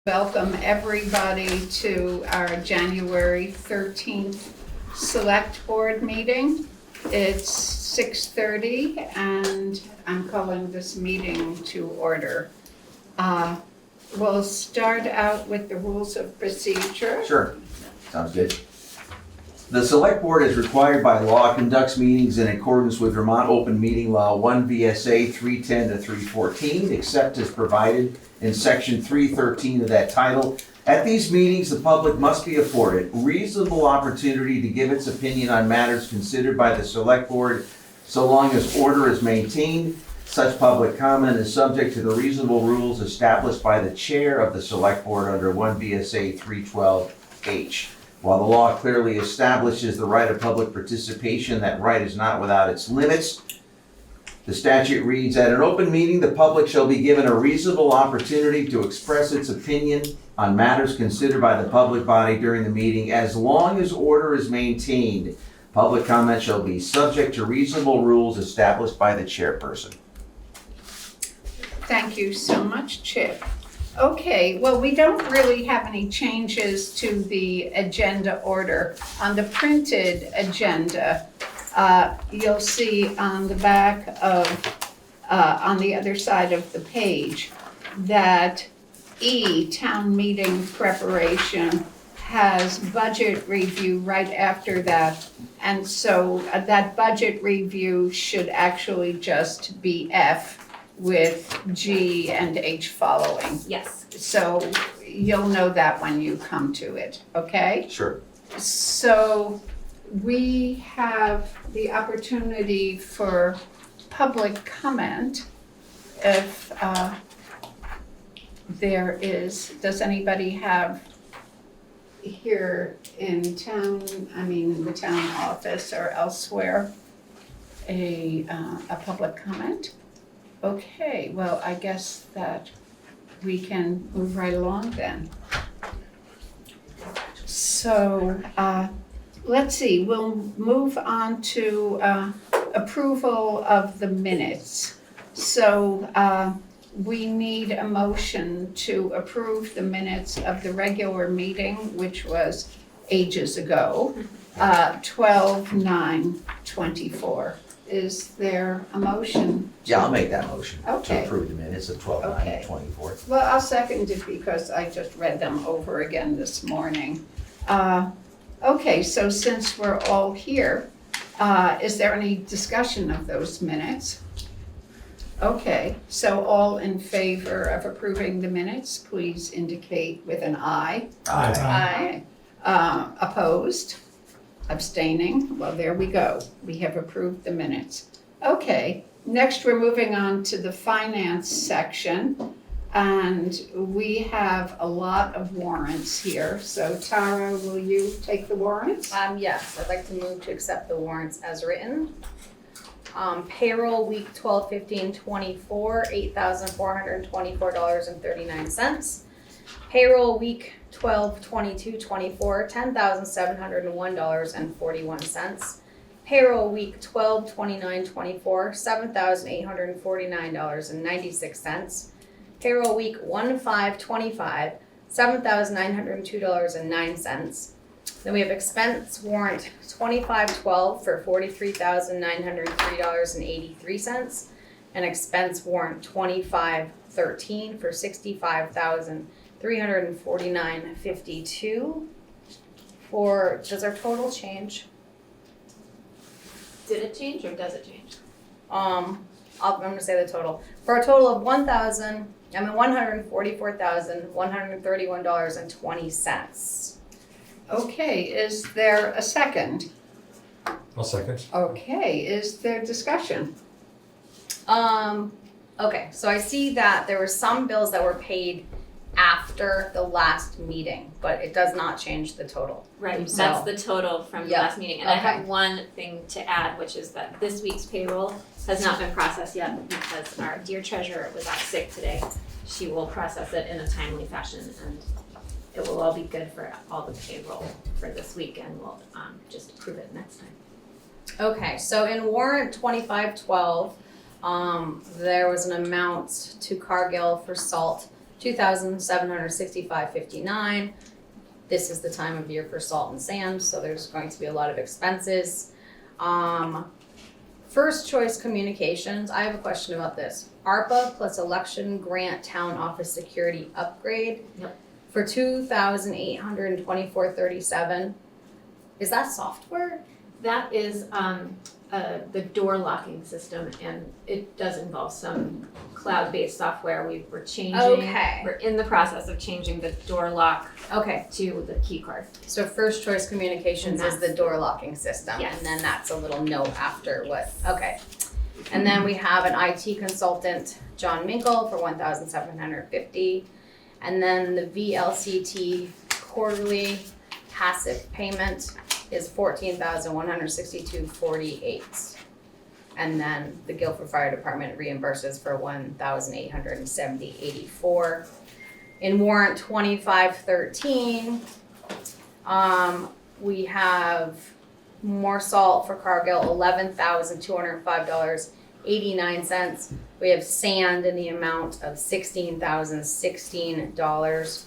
Welcome everybody to our January 13th Select Board meeting. It's 6:30 and I'm calling this meeting to order. We'll start out with the rules of procedure. Sure, sounds good. The Select Board, is required by law, conducts meetings in accordance with Vermont Open Meeting Law 1 V.S.A. 310 to 314, except as provided in Section 313 of that title. At these meetings, the public must be afforded reasonable opportunity to give its opinion on matters considered by the Select Board, so long as order is maintained. Such public comment is subject to the reasonable rules established by the Chair of the Select Board under 1 V.S.A. 312H. While the law clearly establishes the right of public participation, that right is not without its limits. The statute reads, at an open meeting, the public shall be given a reasonable opportunity to express its opinion on matters considered by the public body during the meeting, as long as order is maintained. Public comment shall be subject to reasonable rules established by the chairperson. Thank you so much, Chip. Okay, well, we don't really have any changes to the agenda order. On the printed agenda, you'll see on the back of, on the other side of the page, that E, town meeting preparation, has budget review right after that. And so that budget review should actually just be F, with G and H following. Yes. So you'll know that when you come to it, okay? Sure. So we have the opportunity for public comment. If there is, does anybody have here in town, the town office or elsewhere, a public comment? Okay, well, I guess that we can move right along then. So, let's see, we'll move on to approval of the minutes. So, we need a motion to approve the minutes of the regular meeting, which was ages ago, 12/9/24. Is there a motion? Yeah, I'll make that motion to Okay. approve the minutes of 12/9/24. Well, I'll second it because I just read them over again this morning. Okay, so since we're all here, is there any discussion of those minutes? Okay, so all in favor of approving the minutes, please indicate with an aye. Aye. Opposed? Abstaining? Well, there we go. We have approved the minutes. Okay, next we're moving on to the finance section. And we have a lot of warrants here. So Tara, will you take the warrants? Yes, I'd like to move to accept the warrants as written. Payroll week 12/15/24, $8,424.39. Payroll week 12/22/24, $10,701.41. Payroll week 12/29/24, $7,849.96. Payroll week 1/5/25, $7,902.09. Then we have expense warrant 25/12 for $43,903.83, and expense warrant 25/13 for $65,349.52. Does our total change? Did it change or does it change? I'm gonna say the total. For a total of $144,131.20. Okay, is there a second? I'll second. Okay, is there discussion? Okay, so I see that there were some bills that were paid after the last meeting, but it does not change the total. Right, So- that's the total from the Yeah, last meeting. And I okay. have one thing to add, which is that this week's payroll has not been processed yet because our dear treasurer was out sick today. She will process it in a timely fashion and it will all be good for all the payroll for this week and we'll just approve it next time. Okay, so in warrant 25/12, there was an amount to Cargill for salt $2,765.59. This is the time of year for salt and sand, so there's going to be a lot of expenses. First choice communications, I have a question about this. ARPA plus election grant town office security upgrade. Yep. For $2,824.37. Is that software? That is the door locking system, and it does involve some cloud-based software. We're changing. Okay. We're in the process of changing the door lock Okay, to the key card. so first choice communications is the door locking system. Yes. And then that's a little note after what, okay. And then we have an IT consultant, John Minkle, for $1,750. And then the VLCT quarterly passive payment is $14,162.48. And then the Guilford Fire Department reimburses for $1,870.84. In warrant 2513, we have more salt for Cargill, $11,205.89. We have sand in the amount of $16,016.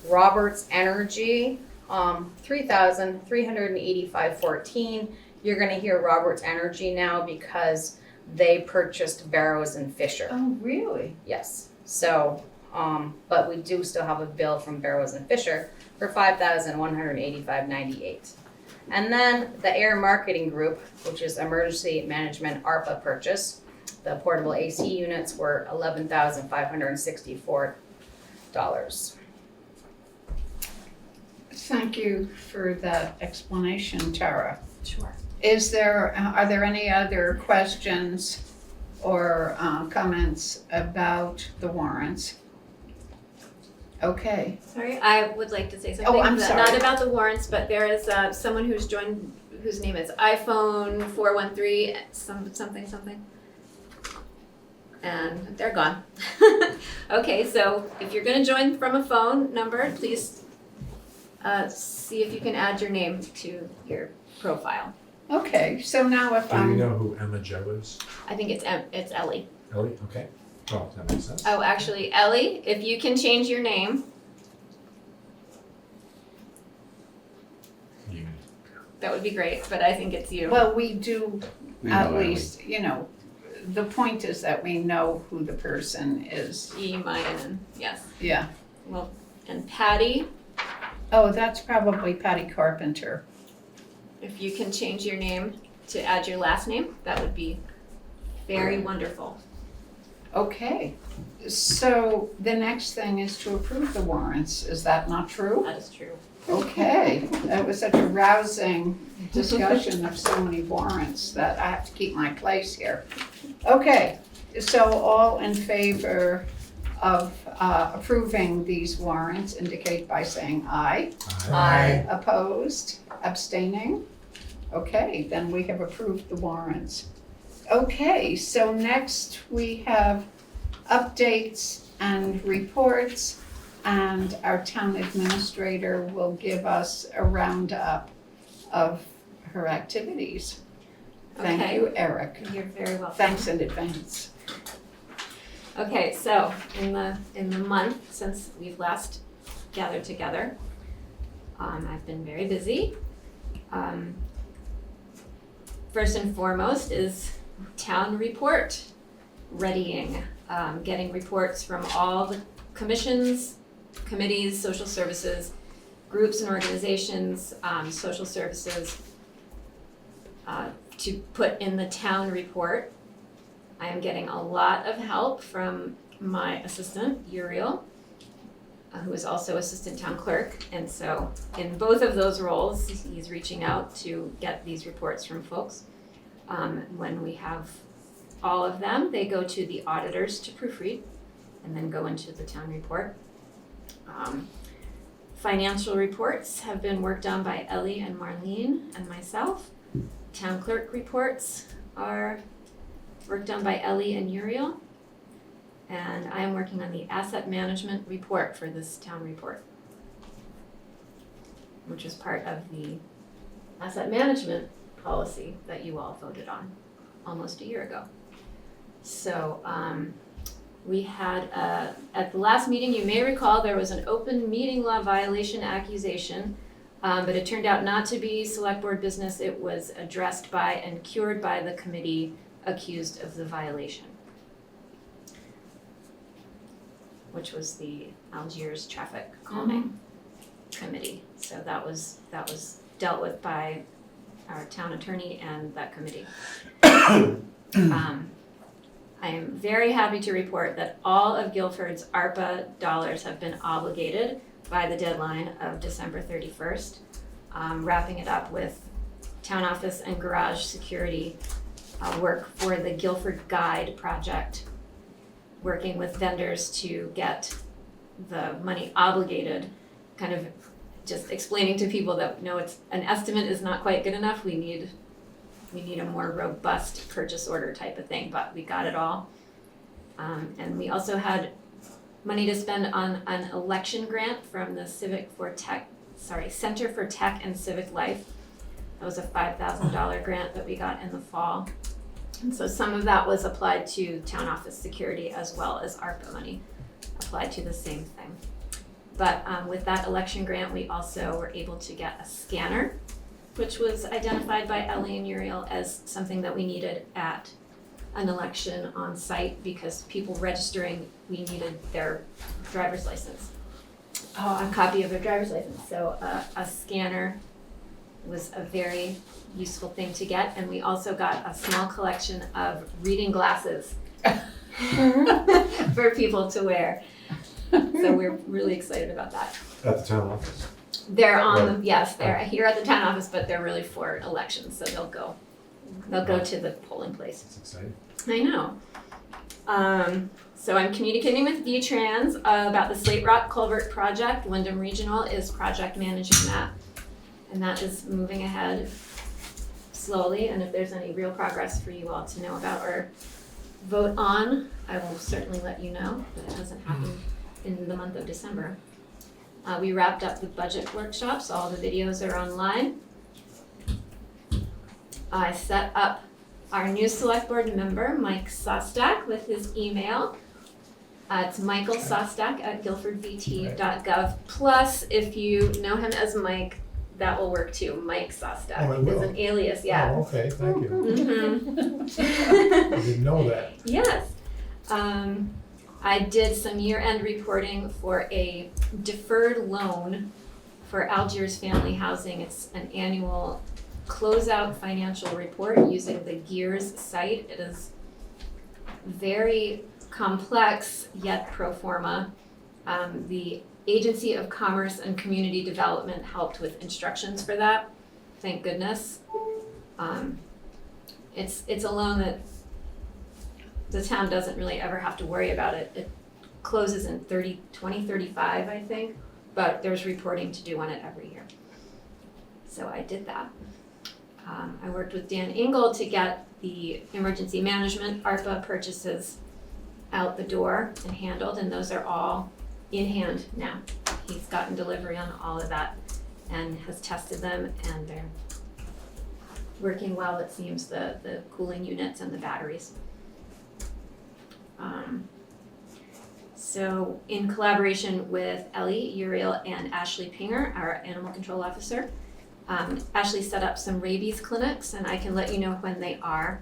Roberts Energy, $3,385.14. You're gonna hear Roberts Energy now because they purchased Barrows and Fisher. Oh, really? Yes, so, but we do still have a bill from Barrows and Fisher for $5,185.98. And then the Air Marketing Group, which is Emergency Management ARPA purchase, the portable AC units were $11,564. Thank you for that explanation, Tara. Sure. Are there any other questions or comments about the warrants? Okay, Sorry, I would like to say something. Oh, I'm Not sorry. about the warrants, but there is someone who's joined whose name is iPhone 413 something. And they're gone. Okay, so if you're gonna join from a phone number, please see if you can add your name to your profile. okay, so now if Do we I'm, know who Emma Joe is? I think it's Ellie. Ellie? Okay. Oh, that makes sense. Oh, actually, Ellie, if you can change your name, You- that would be great, but I think it's you. well, we do We at know Ally. least, the point is that we know who the person is. E-Minen, yes. Yeah. Well, and Patty, Oh, that's probably Patty Carpenter. if you can change your name to add your last name, that would be very wonderful. Okay, so the next thing is to approve the warrants, is that not true? That is true. Okay, that was such a rousing discussion of so many warrants that I have to keep my place here. Okay, so all in favor of approving these warrants indicate by saying aye. Aye. Opposed, abstaining? Okay, then we have approved the warrants. Okay, so next we have updates and reports, and our town administrator will give us a roundup of her activities. Thank Okay. you, Eric. You're very welcome. Thanks in advance. Okay, so in the month since we've last gathered together, I've been very busy. First and foremost is town report readying, getting reports from all the commissions, committees, social services, groups and organizations, social services, to put in the town report. I am getting a lot of help from my assistant, Uriel, who is also assistant town clerk. And so in both of those roles, he's reaching out to get these reports from folks. When we have all of them, they go to the auditors to proofread and then go into the town report. Financial reports have been worked on by Ellie and Marlene and myself. Town clerk reports are worked on by Ellie and Uriel. And I am working on the asset management report for this town report, which is part of the asset management policy that you all voted on almost a year ago. So We had, at the last meeting, you may recall, there was an open meeting law violation accusation, but it turned out not to be select board business. It was addressed by and cured by the committee accused of the violation, which was the Algiers Traffic Calming Committee. So that was dealt with by our town attorney and that committee. I am very happy to report that all of Guilford's ARPA dollars have been obligated by the deadline of December 31st, wrapping it up with town office and garage security work for the Guilford Guide project, working with vendors to get the money obligated, kind of just explaining to people that no, it's an estimate is not quite good enough. We need a more robust purchase order type of thing, but we got it all. And we also had money to spend on an election grant from the Center for Tech and Civic Life. That was a $5,000 grant that we got in the fall. And so some of that was applied to town office security as well as ARPA money applied to the same thing. But with that election grant, we also were able to get a scanner, which was identified by Ellie and Uriel as something that we needed at an election on site because people registering, we needed their driver's license, a copy of their driver's license. So a scanner was a very useful thing to get, and we also got a small collection of reading glasses for people to wear. So we're really excited about that. At the town office. They're on they're here at the town office, but they're really for elections, so they'll go to the polling place. That's exciting. I know. So I'm communicating with V-Trans about the Slate Rock Culvert project. Wyndham Regional is project managing that, and that is moving ahead slowly. And if there's any real progress for you all to know about or vote on, I will certainly let you know, but it hasn't happened in the month of December. We wrapped up the budget workshops. All the videos are online. I set up our new select board member, Mike Sostak, with his email. It's Michael Sostak at guilfordvt.gov. Plus, if you know him as Mike, that will work too. Mike Sostak Oh, it will. is an alias, yeah. Oh, okay, thank you. Mhm. I didn't know that. Yes. I did some year-end reporting for a deferred loan for Algiers Family Housing. It's an annual closeout financial report using the GEARS site. It is very complex yet pro forma. The Agency of Commerce and Community Development helped with instructions for that. Thank goodness. It's a loan that the town doesn't really ever have to worry about it. It closes in 2035, I think, but there's reporting to do on it every year. So I did that. I worked with Dan Ingold to get the emergency management ARPA purchases out the door and handled, and those are all in hand now. He's gotten delivery on all of that and has tested them, and they're working well, it seems, the cooling units and the batteries. So in collaboration with Ellie, Uriel, and Ashley Pinger, our animal control officer, Ashley set up some rabies clinics, and I can let you know when they are.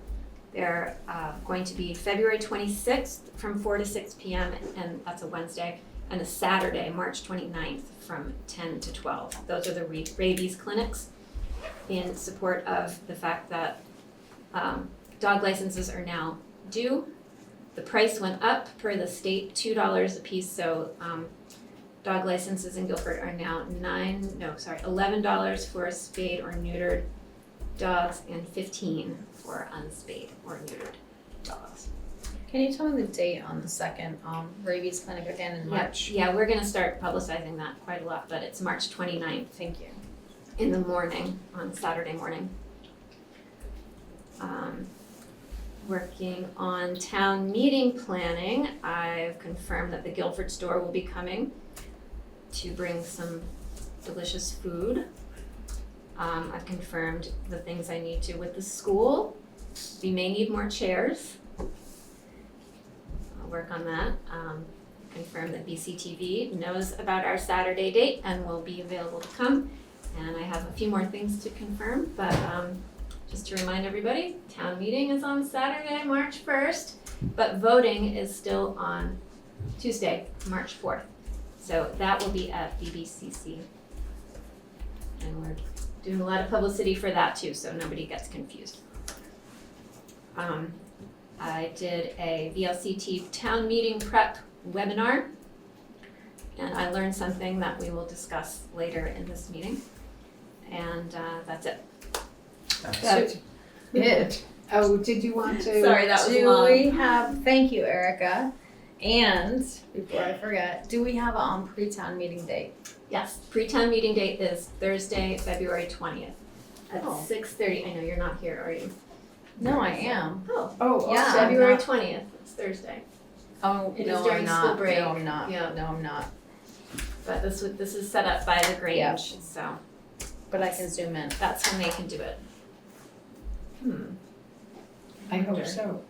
They're going to be February 26th from 4 to 6 p.m., and that's a Wednesday, and a Saturday, March 29th from 10 to 12. Those are the rabies clinics in support of the fact that dog licenses are now due. The price went up per the state, $2 a piece, so dog licenses in Guilford are now $11 for spayed or neutered dogs and $15 for unspayed or neutered dogs. Can you tell me the date on the second rabies clinic again in March? Yeah, we're gonna start publicizing that quite a lot, but it's March 29th Thank you. in the morning, on Saturday morning. Working on town meeting planning, I've confirmed that the Guilford store will be coming to bring some delicious food. I've confirmed the things I need to with the school. We may need more chairs. I'll work on that. Confirm that BCTV knows about our Saturday date and will be available to come. And I have a few more things to confirm, but just to remind everybody, town meeting is on Saturday, March 1st, but voting is still on Tuesday, March 4th. So that will be at BBCC. And we're doing a lot of publicity for that too, so nobody gets confused. I did a VLCT town meeting prep webinar, and I learned something that we will discuss later in this meeting. And that's it. That's it. Oh, did you want to? Sorry, that was Do long. we have, thank you, Erica. And before I forget, do we have a pre-town meeting date? Yes, pre-town meeting date is Thursday, February 20th at Oh. 6:30. I know you're not here, are you? No, I am. Oh, Oh, Yeah. awesome. February not- 20th. It's Thursday. Oh, It is no, during I'm not. school break. No, I'm not. Yeah. No, I'm not. But this is set up by the Grange, so But I can zoom in. that's when they can do it. I hope so.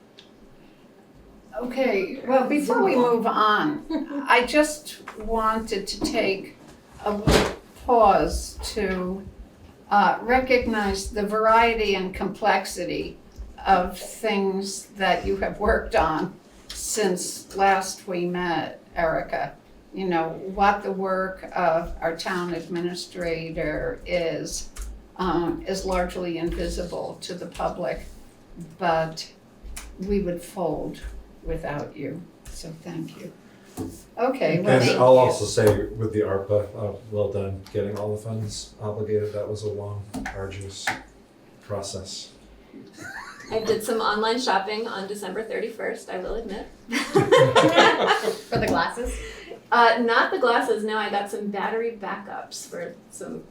Okay, well, before we move on, I just wanted to take a little pause to recognize the variety and complexity of things that you have worked on since last we met, Erica. You know, what the work of our town administrator is largely invisible to the public, but we would fold without you, so thank you. Okay, well, And I'll also say with the ARPA, well done getting all the funds obligated. That was a long, arduous process. I did some online shopping on December 31st, I will admit. For the glasses? Not the glasses, no, I got some battery backups for some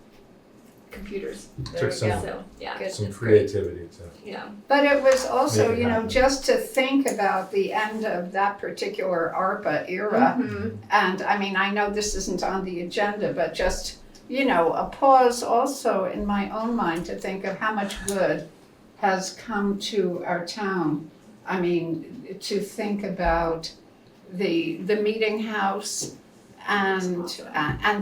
computers. There Took we some- go. So, yeah, Good. Some It's creativity too. yeah. but it was also, Make it you know, happen. just to think about the end of that particular ARPA era. Mhm. And I mean, I know this isn't on the agenda, but just, you know, a pause also in my own mind to think of how much good has come to our town. I mean, to think about the meeting house and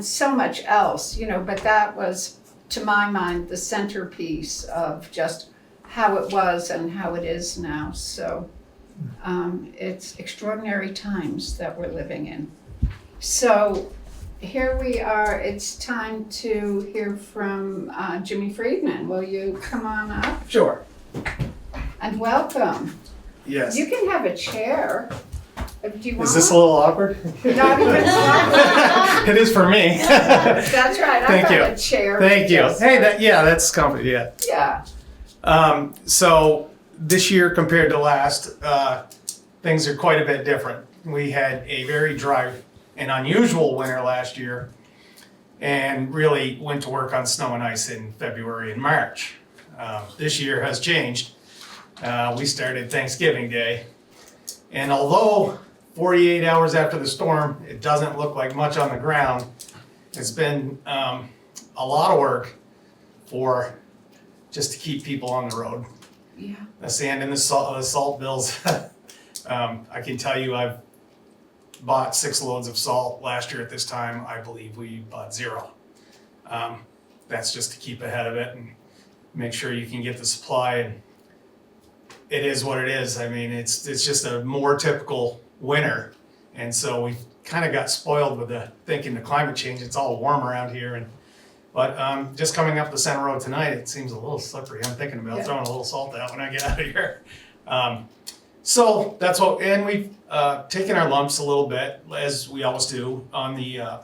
so much else, you know, but that was, to my mind, the centerpiece of just how it was and how it is now. So it's extraordinary times that we're living in. So here we are, it's time to hear from Jimmy Friedman. Will you come on up? Sure. And welcome. Yes. You can have a chair. Do you want? Is this a little awkward? Not even slightly. It is for me. That's right, I Thank got you. a chair. Thank you. Just- Hey, that's comfy. Yeah. Yeah, So this year compared to last, things are quite a bit different. We had a very dry and unusual winter last year, and really went to work on snow and ice in February and March. This year has changed. We started Thanksgiving Day, and although 48 hours after the storm, it doesn't look like much on the ground, it's been a lot of work for just to keep people on the road. yeah. The sand and the salt bills. I can tell you I've bought 6 loads of salt last year at this time. I believe we bought 0. That's just to keep ahead of it and make sure you can get the supply. And it is what it is. I mean, it's just a more typical winter. And so we kind of got spoiled with thinking the climate change. It's all warm around here. But just coming up the center road tonight, it seems a little slippery. I'm thinking about Yeah. throwing a little salt out when I get out of here. So that's what, and we've taken our lumps a little bit, as we always do, on the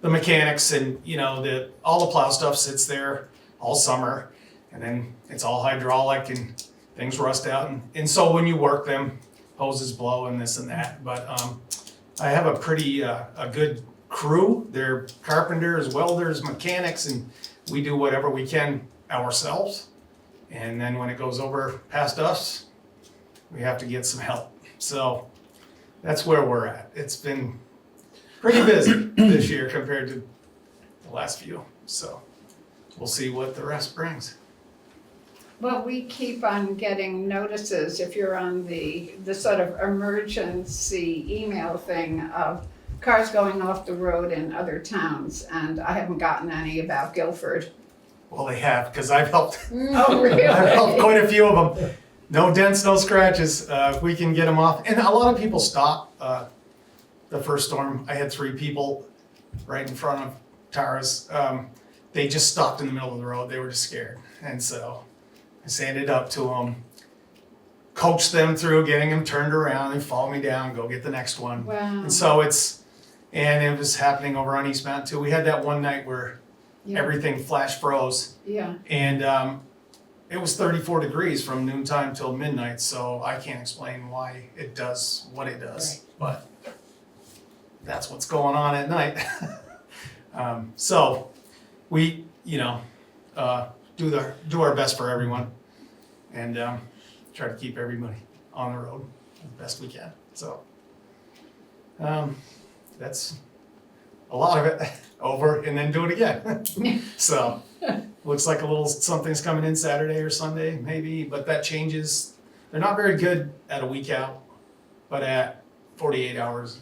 mechanics, and you know, all the plow stuff sits there all summer, and then it's all hydraulic and things rust out, and so when you work them, hoses blow and this and that. But I have a pretty a good crew. They're carpenters, welders, mechanics, and we do whatever we can ourselves. And then when it goes over past us, we have to get some help. So that's where we're at. It's been pretty busy this year compared to the last few. So we'll see what the rest brings. Well, we keep on getting notices if you're on the sort of emergency email thing of cars going off the road in other towns, and I haven't gotten any about Guilford. Well, they have, because I've helped, Oh, really? I've helped quite a few of them. No dents, no scratches, if we can get them off. And a lot of people stop, the first storm, I had 3 people right in front of Tara's. They just stopped in the middle of the road, they were just scared. And so I sanded up to them, coached them through getting them turned around, they follow me down, go get the next one. Wow. And so and it was happening over on East Mountain too. We had that one night where Yeah. everything flash froze. Yeah. And it was 34 degrees from noontime till midnight, so I can't explain why it does what it does. But that's what's going on at night. So we, do our best for everyone and try to keep everybody on the road as best we can. So that's a lot of it over and then do it again. So looks like a little something's coming in Saturday or Sunday maybe, but that changes. They're not very good at a week out, but at 48 hours,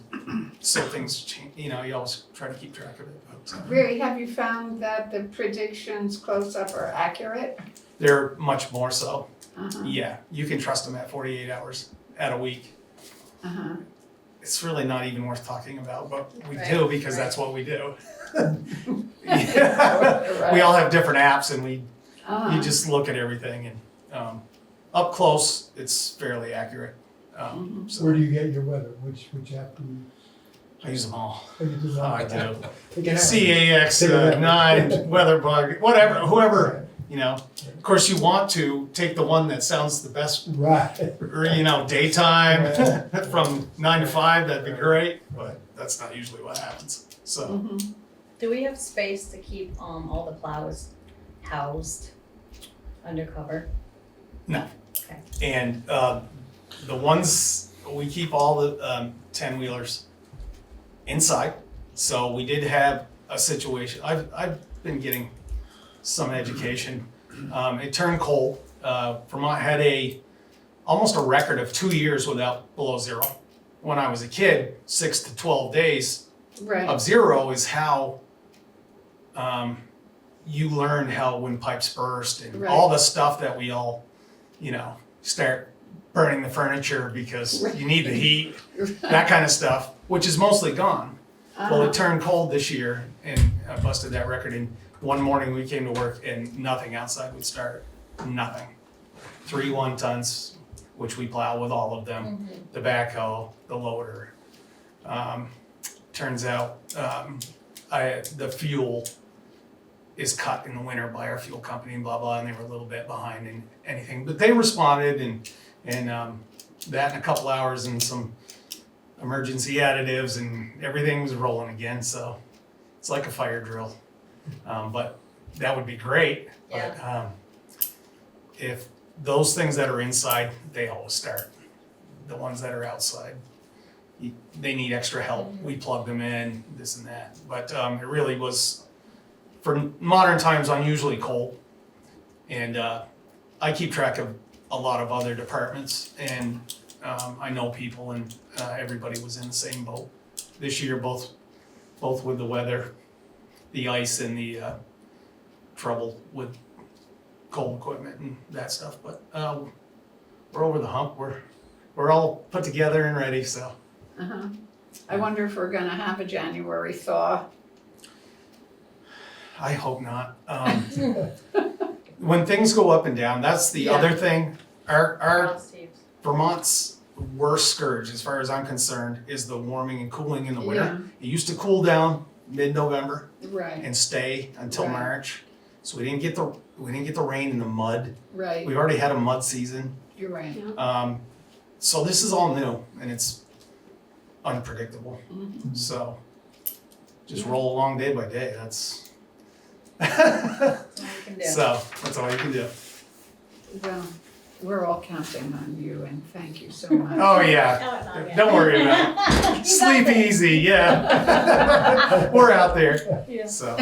so things change. You always try to keep track of it. So Really, have you found that the predictions close up are accurate? they're much more so. Uh-huh. Yeah, you can trust them at 48 hours at a week. Uh-huh. It's really not even worth talking about, but we Right, do because right. that's what we do. Yeah. We all have different apps and you Uh-huh. just look at everything and up close, it's fairly accurate. So Where do you get your weather? Which app do you? I use them all. Oh, you do that? I do. Take it out. CAX, Take it out. 9, Weatherbug, whatever, whoever, Of course, you want to take the one that sounds the best, Right. or, daytime from 9 to 5, that'd be great, but that's not usually what happens. So, Mhm. Do we have space to keep all the plows housed under cover? and the ones, we keep all the 10-wheelers inside. So we did have a situation, I've been getting some education. It turned cold. Vermont had almost a record of 2 years without below zero. When I was a kid, 6 to 12 days Right. of zero is how you learn how windpipes burst and Right. all the stuff that we all, start burning the furniture because you need the heat, that kind of stuff, which is mostly gone. Well, Uh-huh. it turned cold this year and I busted that record. And one morning we came to work and nothing outside would start. Nothing. 3 1-tons, which we plow with all of them, the backhoe, the loader. Turns out the fuel is cut in the winter by our fuel company and blah, blah, and they were a little bit behind in anything. But they responded and that in a couple hours and some emergency additives and everything was rolling again. So it's like a fire drill. But that would be great. But if those things that are inside, they always start. The ones that are outside, they need extra help. We plug them in, this and that. But it really was, for modern times, unusually cold. And I keep track of a lot of other departments, and I know people, and everybody was in the same boat this year, both with the weather, the ice, and the trouble with cold equipment and that stuff. But we're over the hump. We're all put together and ready. So Uh-huh. I wonder if we're gonna have a January thaw. I hope not. When things go up and down, that's the other thing. Our Vermont's worst scourge, as far as I'm concerned, is the warming and cooling in the winter. It used to cool down mid-November Right, and stay until Right. March. So we didn't get the rain and the mud. right, We've already had a mud season. you're right. So this is all new and it's unpredictable. Mhm. So just roll along day by day. That's That's all we can do. so that's all you can do. Well, we're all counting on you and thank you so much. Oh yeah. Oh, no, yeah. Don't worry about it. You Sleep got this. easy, yeah. We're out there. Yeah. So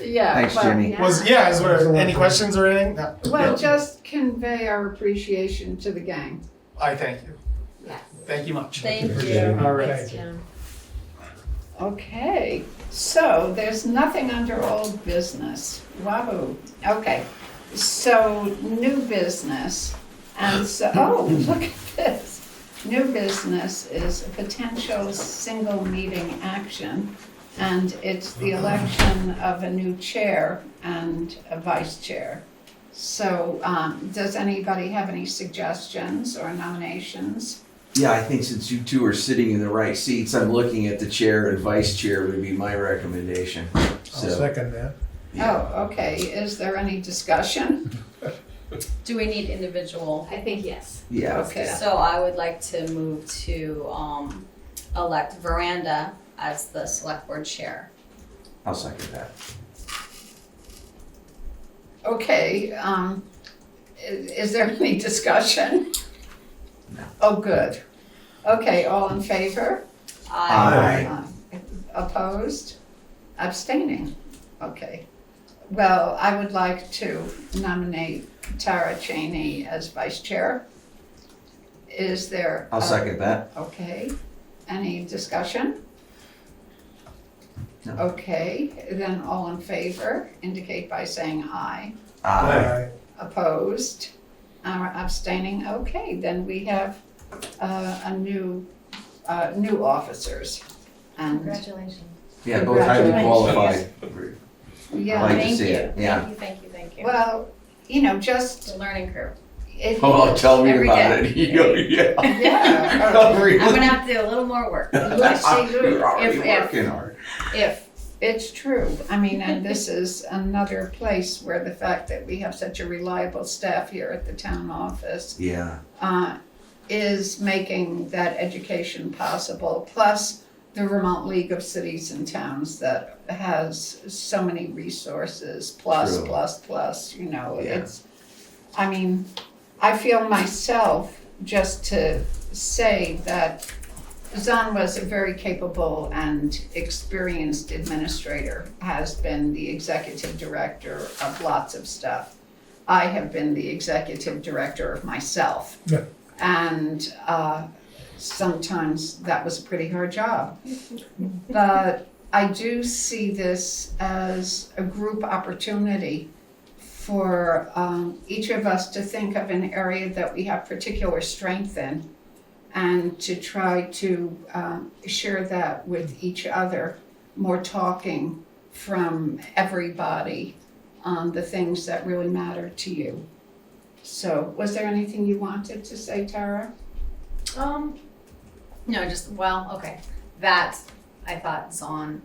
Yeah. Thanks, well- Jimmy. Is there any questions or anything? No. Well, Yeah. just convey our appreciation to the gang. I thank you. Yes. Thank you much. Thank Appreciate you. it. All right. Thank you. Jim. Okay, so there's nothing under old business. Wahoo. Okay, so new business. And so, oh, look at this. New business is a potential single meeting action. And it's the election of a new chair and a vice chair. So, does anybody have any suggestions or nominations? Yeah, I think since you two are sitting in the right seats, I'm looking at the chair and vice chair would be my recommendation. I'll So, second that. Oh, okay, is there any discussion? Do we need individual? I think yes. yeah. Okay. So I would like to move to elect Veranda as the select board chair. I'll second that. Okay, is there any discussion? No. Oh, good. Okay, all in favor? Aye. Opposed? Abstaining? Okay. Well, I would like to nominate Tara Cheney as vice chair. Is there? I'll second that. Okay. Any discussion? No. Okay, then all in favor indicate by saying aye. Aye. Opposed? Abstaining? Okay, then we have a new officers. And, Congratulations. Yeah, both highly Congratulations. qualified. yeah, Like to Thank see you. it, yeah. Thank you. well, you know, just. It's a learning curve. It Oh, tell me Every about day. it. You go, yeah. Yeah. Oh, really? I'm gonna have to do a little more work. Let's see, You're already if- working hard. If It's true. I mean, and this is another place where the fact that we have such a reliable staff here at the town office Yeah, is making that education possible. Plus, the Vermont League of Cities and Towns that has so many resources, True. plus, you know, Yeah. it's, I mean, I feel myself just to say that Zahn was a very capable and experienced administrator, has been the executive director of lots of stuff. I have been the executive director of myself. Yeah. And sometimes that was a pretty hard job. But I do see this as a group opportunity for each of us to think of an area that we have particular strength in and to try to share that with each other, more talking from everybody on the things that really matter to you. So, was there anything you wanted to say, Tara? no, just okay. That I thought Zahn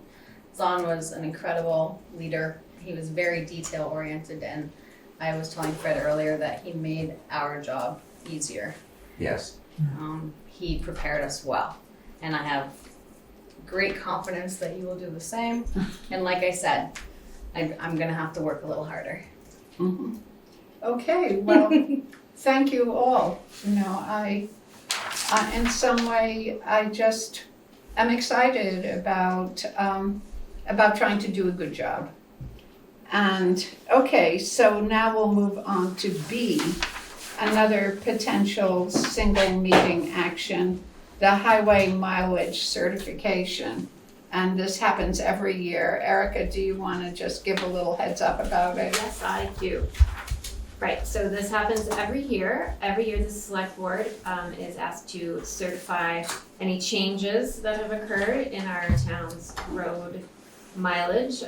was an incredible leader. He was very detail oriented, and I was telling Fred earlier that he made our job easier. yes. He prepared us well, and I have great confidence that you will do the same. And like I said, I'm gonna have to work a little harder. Mm-hmm. Okay, well, thank you all. You know, I in some way, I just am excited about trying to do a good job. And, okay, so now we'll move on to B, another potential single meeting action, the highway mileage certification. And this happens every year. Erica, do you want to just give a little heads up about it? Yes, I do. Right, so this happens every year. Every year the select board is asked to certify any changes that have occurred in our town's road mileage.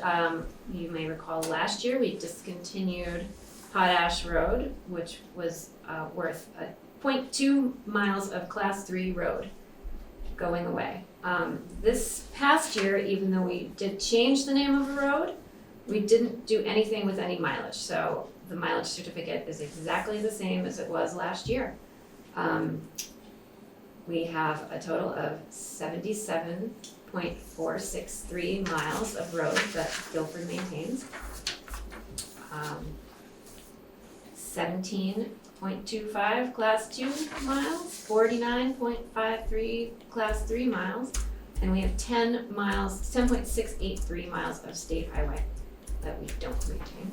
You may recall last year we discontinued Potash Road, which was worth 0.2 miles of Class 3 road going away. This past year, even though we did change the name of a road, we didn't do anything with any mileage. So the mileage certificate is exactly the same as it was last year. We have a total of 77.463 miles of road that Guilford maintains. 17.25 Class 2 miles, 49.53 Class 3 miles, and we have 10.683 miles of state highway. that we don't maintain.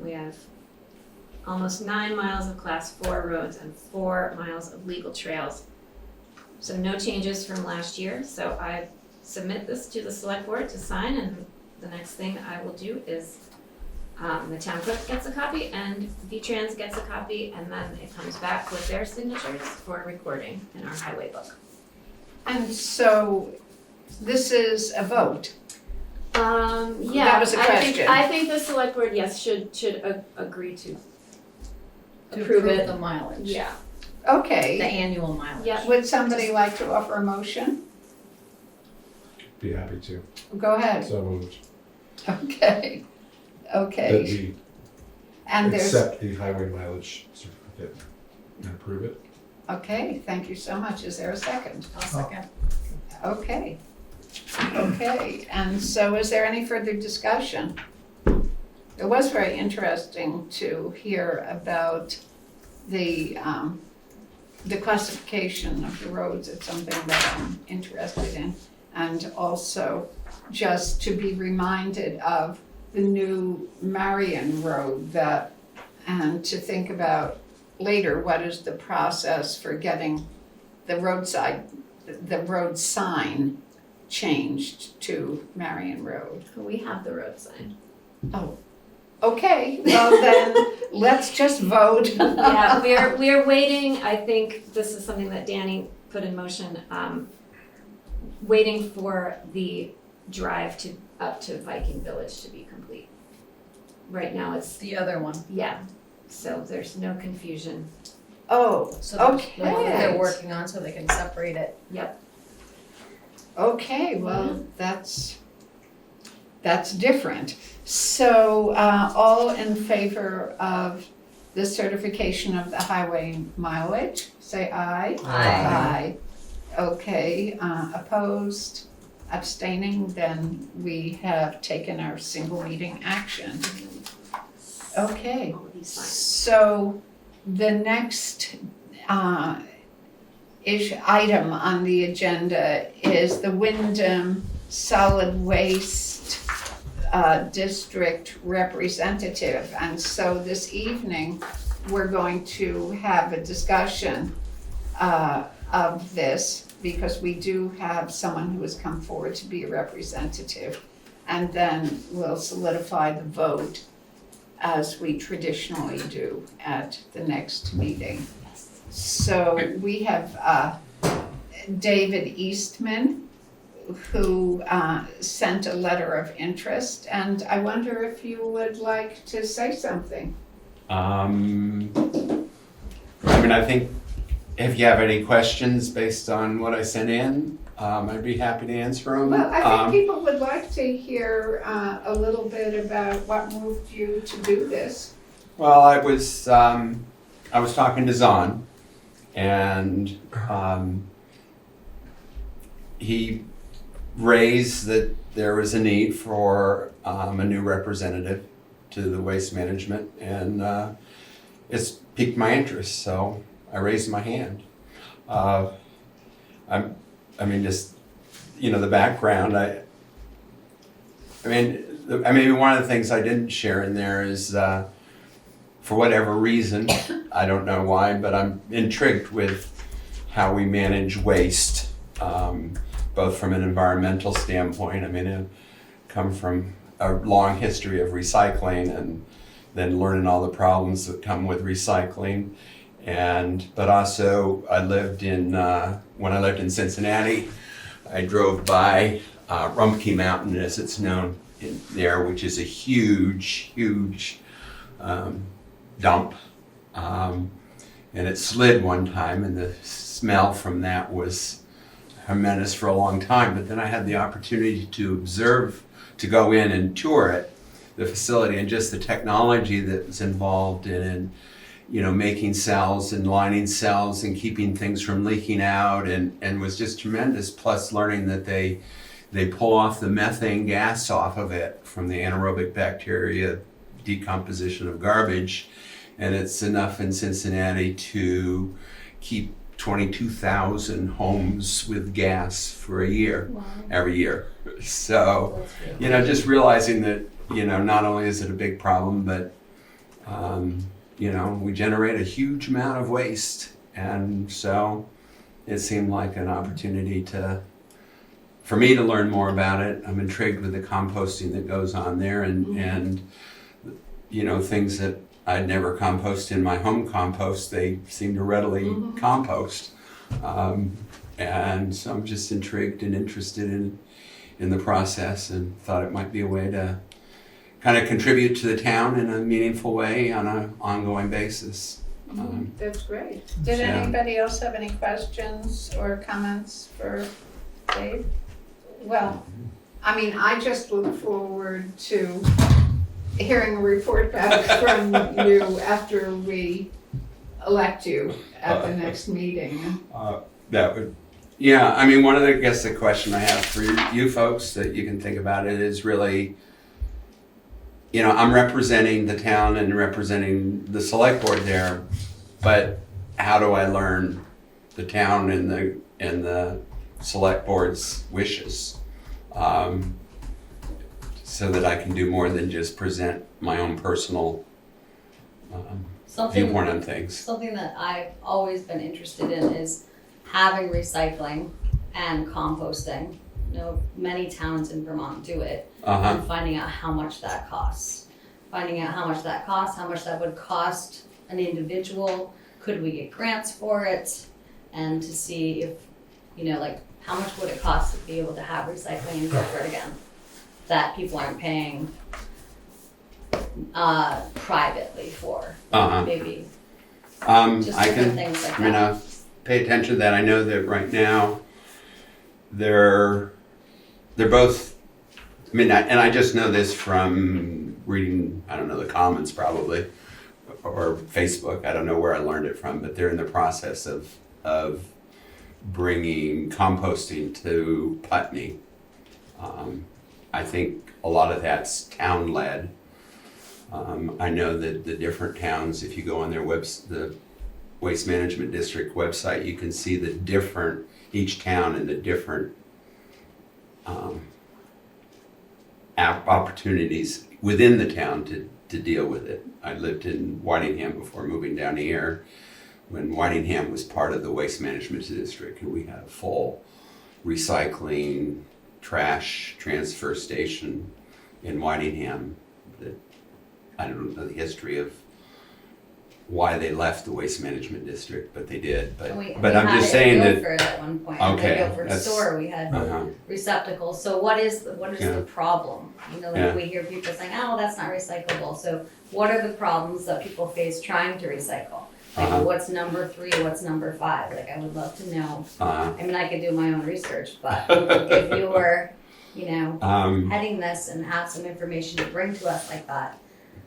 We have almost 9 miles of class 4 roads and 4 miles of legal trails. So no changes from last year, so I submit this to the select board to sign, and the next thing I will do is the town clerk gets a copy and V-Trans gets a copy, and then it comes back with their signatures for recording in our highway book. And so this is a vote. Yeah, That was a question. I think the select board, yes, should agree to approve it. the mileage. Yeah. The Okay, annual mileage. Yeah. would somebody like to offer a motion? Be happy to. Go ahead. So moved. Okay, That okay. we And there's, accept the highway mileage certificate and approve it. okay, thank you so much. Is there a second? I'll second. Okay. Okay, and so is there any further discussion? It was very interesting to hear about the classification of the roads. It's something that I'm interested in. And also just to be reminded of the new Marion Road and to think about later, what is the process for getting the road sign changed to Marion Road? We have the road sign. Oh, okay, well then, let's just vote. Yeah, we're waiting, I think this is something that Danny put in motion, waiting for the drive up to Viking Village to be complete. Right now it's, The other one. yeah, so there's no confusion. Oh, So there's the one that okay. they're working on so they can separate it. Yep. Okay, well, that's different. So, all in favor of the certification of the highway mileage, say aye. Aye. Aye. Okay, opposed, abstaining, then we have taken our single meeting action. Okay, All of these signs. so the next item on the agenda is the Wyndham Solid Waste District Representative. And so this evening, we're going to have a discussion of this, because we do have someone who has come forward to be a representative. And then we'll solidify the vote as we traditionally do at the next meeting. So we have David Eastman, who sent a letter of interest, and I wonder if you would like to say something. I think if you have any questions based on what I sent in, I'd be happy to answer them. Well, I think people would like to hear a little bit about what moved you to do this. Well, I was talking to Zahn, and he raised that there was a need for a new representative to the waste management, and it's piqued my interest, so I raised my hand. Just, the background, one of the things I didn't share in there is, for whatever reason, I don't know why, but I'm intrigued with how we manage waste, both from an environmental standpoint. I come from a long history of recycling and then learning all the problems that come with recycling. But also when I lived in Cincinnati, I drove by Rumpke Mountain, as it's known there, which is a huge dump. And it slid one time, and the smell from that was tremendous for a long time. But then I had the opportunity to go in and tour it, the facility, and just the technology that was involved in making cells and lining cells and keeping things from leaking out, and was just tremendous. Plus learning that they pull off the methane gas off of it from the anaerobic bacteria decomposition of garbage, and it's enough in Cincinnati to keep 22,000 homes with gas for a year, every year. So, you know, just realizing that, you know, not only is it a big problem, but, you know, we generate a huge amount of waste. And so it seemed like an opportunity for me to learn more about it. I'm intrigued with the composting that goes on there and you know, things that I'd never compost in my home compost, they seem to readily compost. And so I'm just intrigued and interested in the process, and thought it might be a way to kind of contribute to the town in a meaningful way on an ongoing basis. That's great. Did Yeah. anybody else have any questions or comments for Dave? Well, I mean, I just look forward to hearing a report back from you after we elect you at the next meeting. That would, yeah, I mean, one of the, I guess the question I have for you folks that you can think about it is really, you know, I'm representing the town and representing the select board there, but how do I learn the town and the select board's wishes? So that I can do more than just present my own personal viewpoint on things. Something that I've always been interested in is having recycling and composting. You know, many towns in Vermont do it, and finding out how much that costs. Finding out how much that costs, how much that would cost an individual, could we get grants for it, and to see if, you know, like, how much would it cost to be able to have recycling in Guilford again, that people aren't paying privately for, maybe, just I different can, things like I mean, that. pay attention to that. I know that right now, they're both, I mean, and I just know this from reading, I don't know, the comments probably, or Facebook, I don't know where I learned it from, but they're in the process of bringing composting to Putney. I think a lot of that's town-led. I know that the different towns, if you go on their the Waste Management District website, you can see the different, each town and the different opportunities within the town to deal with it. I lived in Whitingham before moving down here, when Whitingham was part of the Waste Management District, and we had a full recycling, trash transfer station in Whitingham. That I don't know the history of why they left the Waste Management District, but they did. But I'm just saying that. Guilford at one point, Okay, at the Guilford that's- store, we had receptacles. So what is Yeah. the problem? You know, like Yeah. we hear people saying, "Oh, that's not recyclable." So what are the problems that people face trying to recycle? Like what's number 3? What's number 5? Like I would love to know. I mean, I could do my own research, but if you were, you know, heading this and have some information to bring to us like that,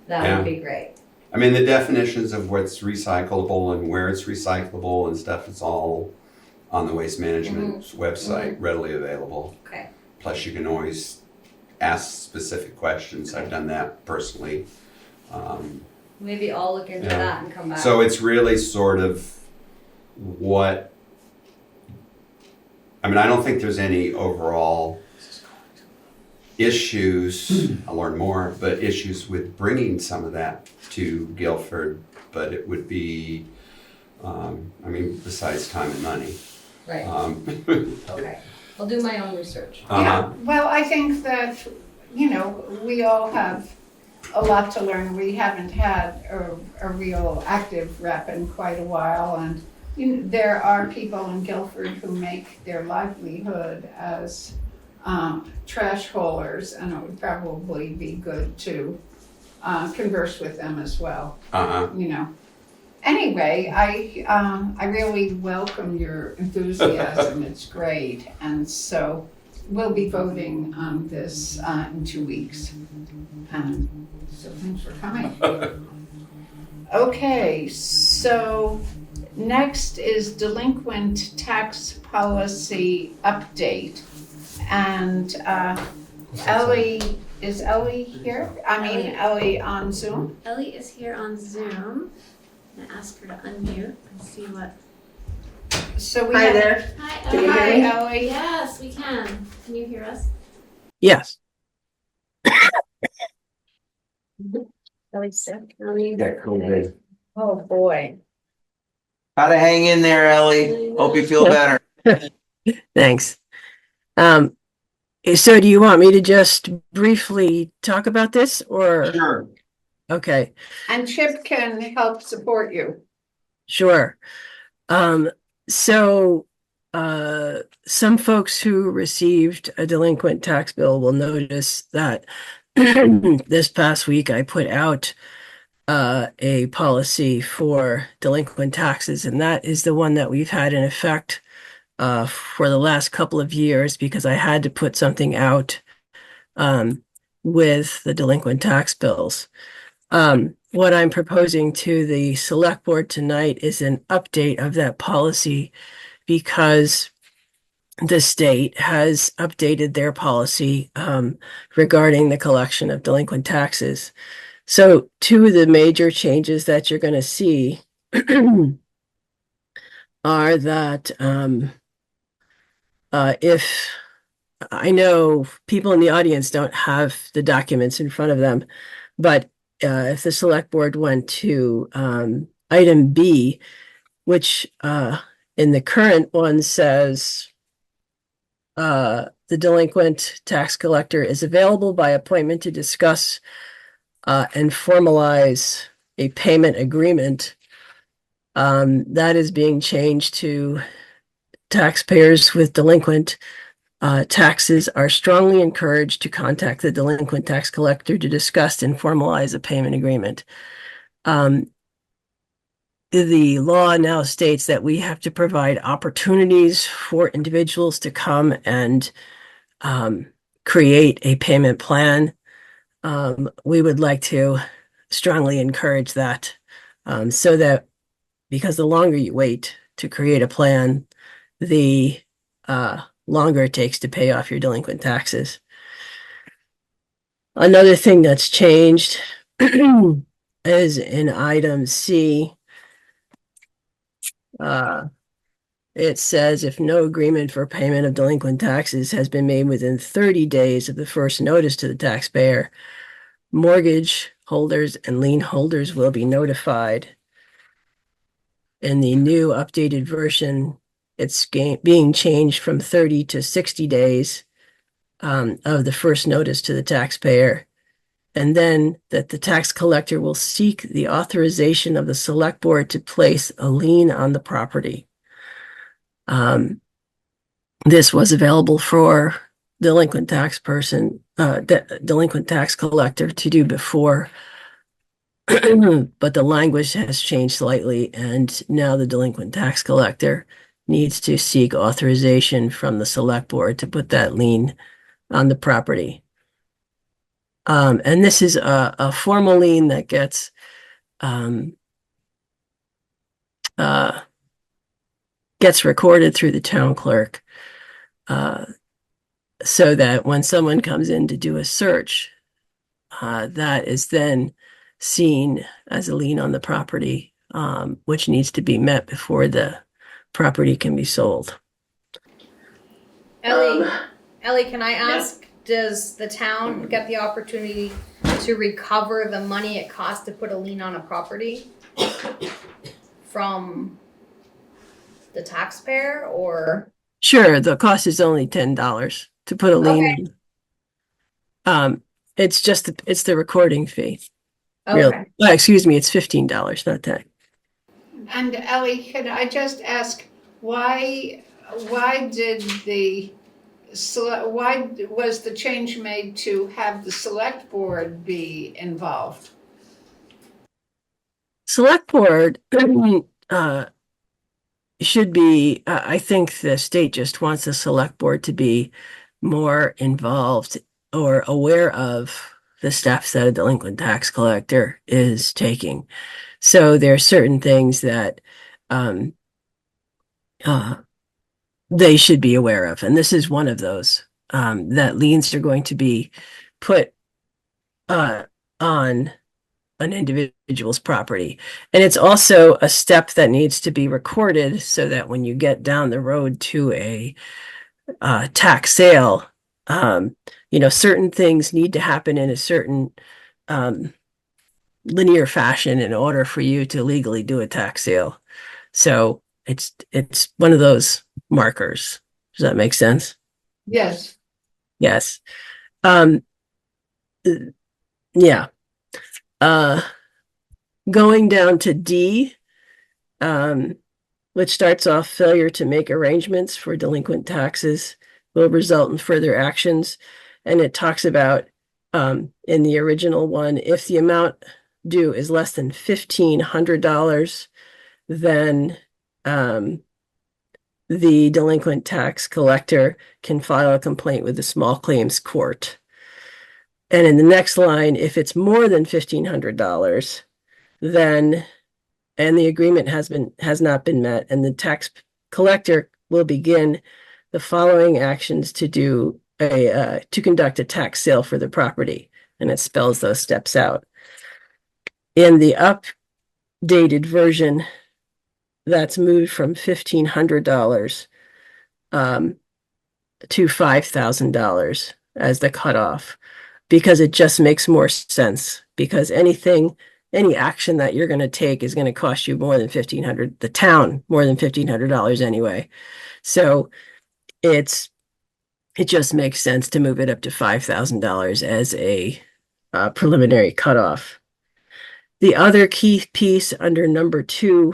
that would be great. I mean, the definitions of what's recyclable and where it's recyclable and stuff, it's all on the Waste Management's website, readily available. Okay. Plus, you can always ask specific questions. I've done that personally. Maybe I'll look into Yeah. that and come back. So it's really sort of what, I mean, I don't think there's any overall issues, I'll learn more, but issues with bringing some of that to Guilford, but it would be, I mean, besides time and money. Right. Okay. I'll do my own research. Yeah, well, I think that, you know, we all have a lot to learn. We haven't had a real active rep in quite a while, and you know, there are people in Guilford who make their livelihood as trash haulers, and it would probably be good to converse with them as well, you know. Anyway, I really welcome your enthusiasm. It's great, and so we'll be voting on this in 2 weeks. So thanks for coming. Okay, so next is Delinquent Tax Policy Update. And Ellie, is Ellie here? Ellie on Zoom? Ellie is here on Zoom. I'm gonna ask her to unmute and see what So we Hi have. there. Hi, Can you Hi, hear me? Ellie. Yes, we can. Can you hear us? Yes. Ellie's sick. Yeah, COVID. Oh, boy. How to hang in there, Ellie. Hope you feel better. Thanks. Um, so do you want me to just briefly talk about this or? Sure. Okay, And Chip can help support you. sure. Um, so, some folks who received a delinquent tax bill will notice that this past week I put out a policy for delinquent taxes, and that is the one that we've had in effect for the last couple of years because I had to put something out with the delinquent tax bills. What I'm proposing to the select board tonight is an update of that policy because the state has updated their policy regarding the collection of delinquent taxes. So two of the major changes that you're going to see are that if I know people in the audience don't have the documents in front of them, but if the select board went to item B, which in the current one says the delinquent tax collector is available by appointment to discuss and formalize a payment agreement. That is being changed to taxpayers with delinquent taxes are strongly encouraged to contact the delinquent tax collector to discuss and formalize a payment agreement. The law now states that we have to provide opportunities for individuals to come and create a payment plan. We would like to strongly encourage that so that because the longer you wait to create a plan, the longer it takes to pay off your delinquent taxes. Another thing that's changed is in item C. It says if no agreement for payment of delinquent taxes has been made within 30 days of the first notice to the taxpayer, mortgage holders and lien holders will be notified. In the new updated version, it's being changed from 30 to 60 days of the first notice to the taxpayer. And then that the tax collector will seek the authorization of the select board to place a lien on the property. This was available for delinquent tax delinquent tax collector to do before, but the language has changed slightly, and now the delinquent tax collector needs to seek authorization from the select board to put that lien on the property. And this is a formal lien that gets recorded through the town clerk so that when someone comes in to do a search, that is then seen as a lien on the property, which needs to be met before the property can be sold. Ellie, can I ask, does the town get the opportunity to recover the money it costs to put a lien on a property from the taxpayer or? Sure, the cost is only $10 to put a lien in. It's just it's the recording fee. Okay. Excuse me, it's $15, not that. And Ellie, could I just ask, why was the change made to have the select board be involved? Select board should be, I think the state just wants the select board to be more involved or aware of the steps that a delinquent tax collector is taking. So there are certain things that they should be aware of. And this is one of those, that liens are going to be put on an individual's property. And it's also a step that needs to be recorded so that when you get down the road to a tax sale, certain things need to happen in a certain linear fashion in order for you to legally do a tax sale. So it's one of those markers. Does that make sense? Yes. Yes. Yeah. Going down to D, which starts off failure to make arrangements for delinquent taxes will result in further actions. And it talks about, in the original one, if the amount due is less than $1,500, then the delinquent tax collector can file a complaint with the small claims court. And in the next line, if it's more than $1,500, then, and the agreement has not been met, and the tax collector will begin the following actions to conduct a tax sale for the property, and it spells those steps out. In the updated version, that's moved from $1,500 to $5,000 as the cutoff, because it just makes more sense. Because any action that you're going to take is going to cost you more than $1,500, the town more than $1,500 anyway. So it just makes sense to move it up to $5,000 as a preliminary cutoff. The other key piece under number 2,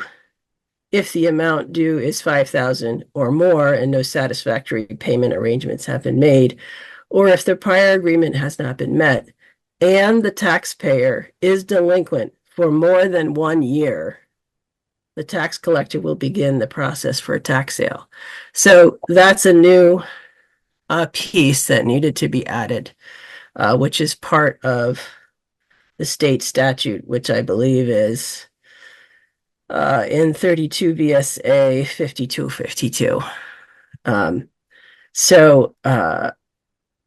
if the amount due is $5,000 or more and no satisfactory payment arrangements have been made, or if the prior agreement has not been met, and the taxpayer is delinquent for more than 1 year, the tax collector will begin the process for a tax sale. So that's a new piece that needed to be added, which is part of the state statute, which I believe is in 32 V.S.A. 5252. So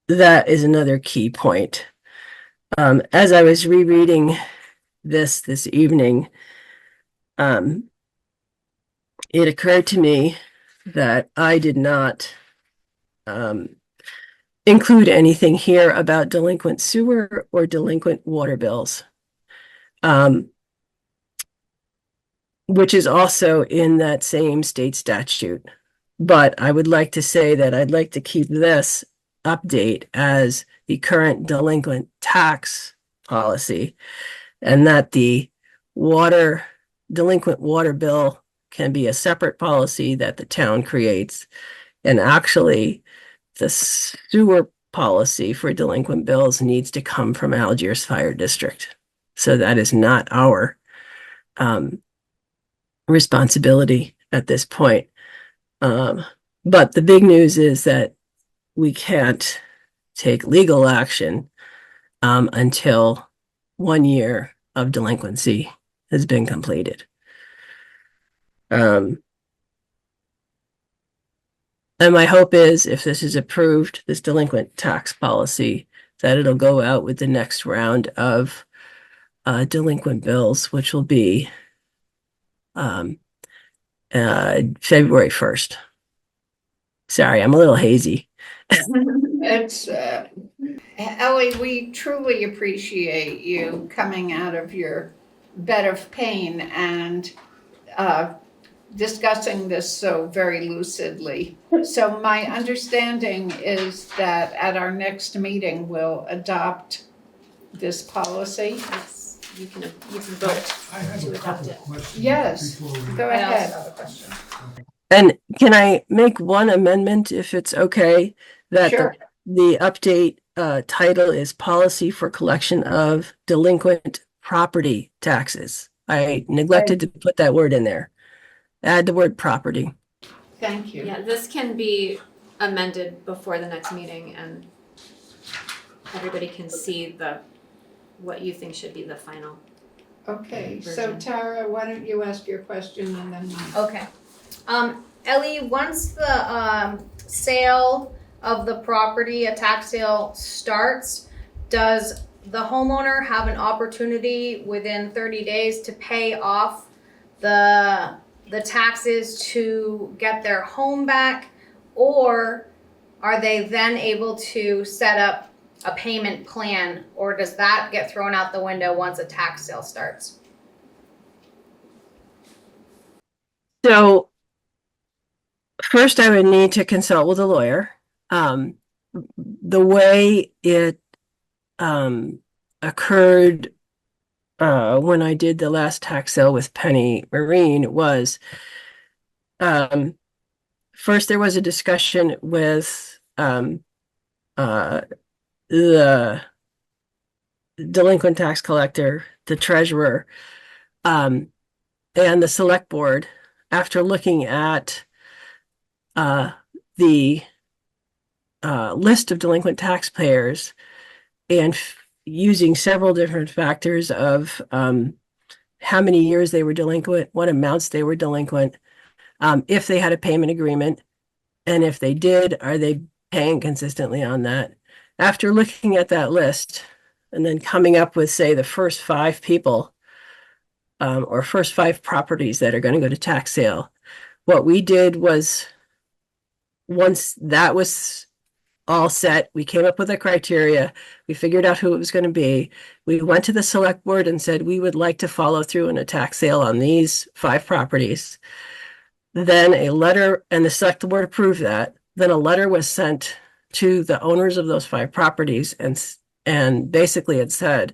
that is another key point. As I was rereading this evening, it occurred to me that I did not include anything here about delinquent sewer or delinquent water bills, which is also in that same state statute. But I would like to say that I'd like to keep this update as the current delinquent tax policy, and that the delinquent water bill can be a separate policy that the town creates. And actually, the sewer policy for delinquent bills needs to come from Algiers Fire District. So that is not our responsibility at this point. But the big news is that we can't take legal action until 1 year of delinquency has been completed. And my hope is, if this is approved, this delinquent tax policy, that it'll go out with the next round of delinquent bills, which will be February 1st. Sorry, I'm a little hazy. It's, Ellie, we truly appreciate you coming out of your bed of pain and discussing this so very lucidly. So my understanding is that at our next meeting, we'll adopt this policy. Yes, you can vote I have to a adopt couple it. of questions. Yes, before we- go I also ahead. have a question. And can I make one amendment if it's okay? That Sure. the update title is Policy for Collection of Delinquent Property Taxes. I neglected to put that word in there. Add the word property. Thank you. Yeah, this can be amended before the next meeting and everybody can see what you think should be the final. Okay, so Version. Tara, why don't you ask your question and then Mike? Okay. Ellie, once the sale of the property, a tax sale starts, does the homeowner have an opportunity within 30 days to pay off the taxes to get their home back, or are they then able to set up a payment plan, or does that get thrown out the window once a tax sale starts? So first I would need to consult with a lawyer. The way it occurred when I did the last tax sale with Penny Marine was first there was a discussion with the delinquent tax collector, the treasurer, and the select board after looking at the list of delinquent taxpayers and using several different factors of how many years they were delinquent, what amounts they were delinquent, if they had a payment agreement, and if they did, are they paying consistently on that? After looking at that list and then coming up with, say, the first 5 people or first 5 properties that are going to go to tax sale, what we did was once that was all set, we came up with a criteria, we figured out who it was going to be. We went to the select board and said, we would like to follow through in a tax sale on these 5 properties. Then a letter, and the select board approved that. Then a letter was sent to the owners of those 5 properties, and basically it said,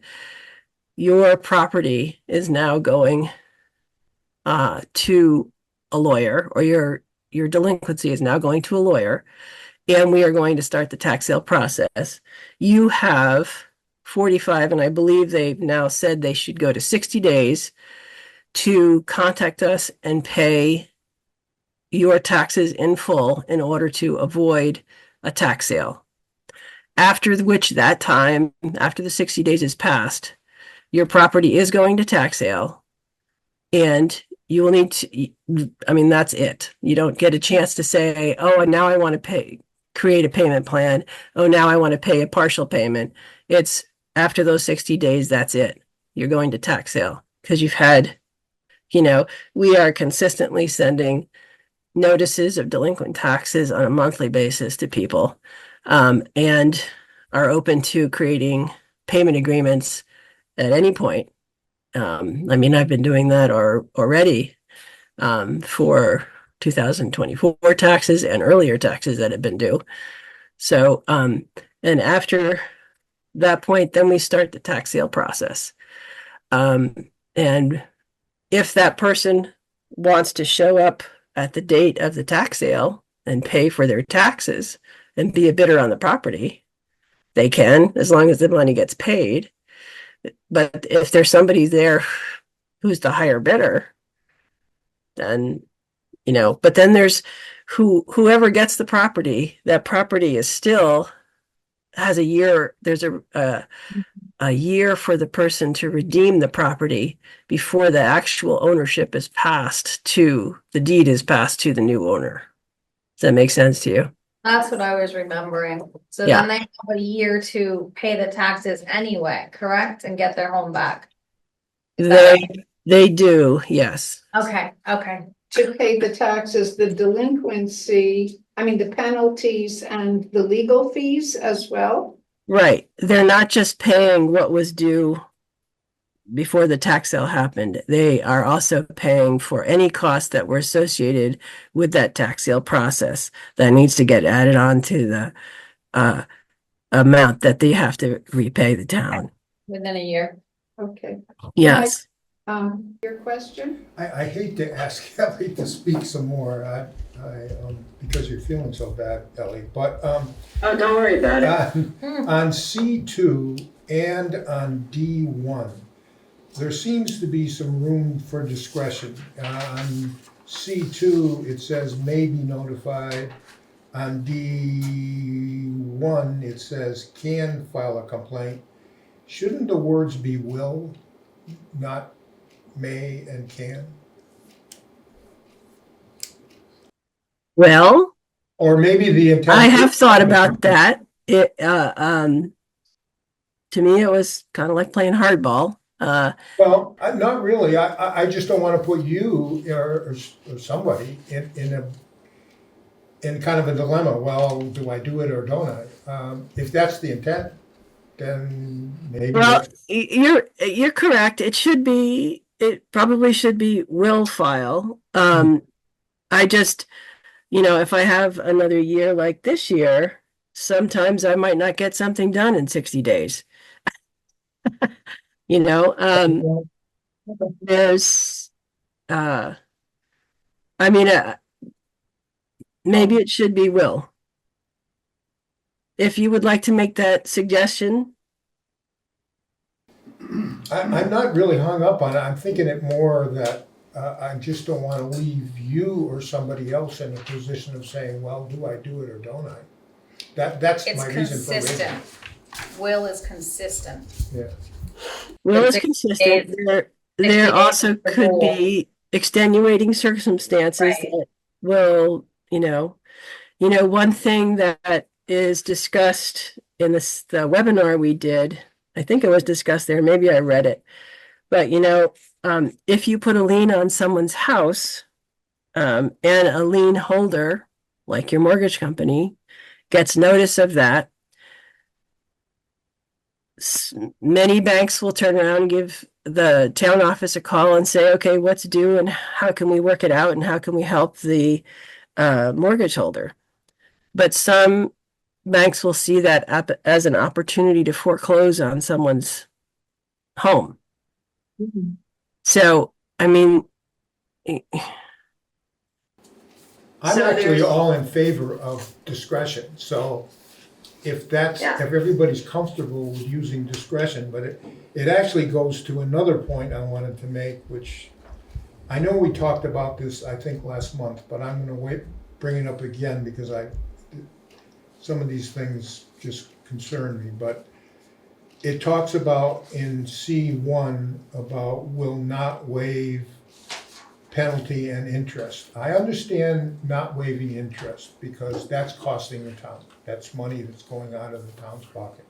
your property is now going to a lawyer, or your delinquency is now going to a lawyer, and we are going to start the tax sale process. You have 45, and I believe they've now said they should go to 60 days to contact us and pay your taxes in full in order to avoid a tax sale. After which that time, after the 60 days is passed, your property is going to tax sale, and you will need to, I mean, that's it. You don't get a chance to say, oh, and now I want to create a payment plan. Oh, now I want to pay a partial payment. It's after those 60 days, that's it. You're going to tax sale because you've had, we are consistently sending notices of delinquent taxes on a monthly basis to people, and are open to creating payment agreements at any point. I mean, I've been doing that already for 2024 taxes and earlier taxes that have been due. So, and after that point, then we start the tax sale process. And if that person wants to show up at the date of the tax sale and pay for their taxes and be a bidder on the property, they can, as long as the money gets paid. But if there's somebody there who's the higher bidder, then, but then there's whoever gets the property, that property is still has a year. There's a year for the person to redeem the property before the actual ownership is passed to, the deed is passed to the new owner. Does that make sense to you? That's what I was remembering. So Yeah. then they have a year to pay the taxes anyway, correct? And get their home back. They do, yes. Okay. To pay the taxes, the the penalties and the legal fees as well? Right. They're not just paying what was due before the tax sale happened. They are also paying for any costs that were associated with that tax sale process that needs to get added on to the amount that they have to repay the town. Within a year. Okay. Yes. Your question? I hate to ask Ellie to speak some more, because you're feeling so bad, Ellie, but, Oh, don't worry about it. on C2 and on D1, there seems to be some room for discretion. On C2, it says may be notified. On D1, it says can file a complaint. Shouldn't the words be will, not may and can? Well, Or maybe the intent. I have thought about that. to me, it was kind of like playing hardball. Well, not really. I just don't want to put you or somebody in kind of a dilemma. Well, do I do it or don't I? If that's the intent, then maybe. Well, you're correct. It probably should be will file. I just, if I have another year like this year, sometimes I might not get something done in 60 days. There's, I mean, maybe it should be will. If you would like to make that suggestion. I'm not really hung up on it. I'm thinking it more that I just don't want to leave you or somebody else in a position of saying, well, do I do it or don't I? That's It's my reason for raising it. consistent. Will is consistent. Yeah. Will is 60 consistent. days- There 60 days also is the could rule. be extenuating circumstances Right. that will, one thing that is discussed in the webinar we did, I think it was discussed there, maybe I read it, but if you put a lien on someone's house, and a lien holder, like your mortgage company, gets notice of that, many banks will turn around and give the town office a call and say, okay, what's due and how can we work it out and how can we help the mortgage holder? But some banks will see that as an opportunity to foreclose on someone's home. So, I mean, I'm So actually there's- all in favor of discretion, so if everybody's comfortable with using discretion, but it actually goes to another point I wanted to make, which I know we talked about this, I think, last month, but I'm gonna bring it up again because some of these things just concern me, but it talks about in C1 about will not waive penalty and interest. I understand not waiving interest because that's costing the town. That's money that's going out of the town's pocket.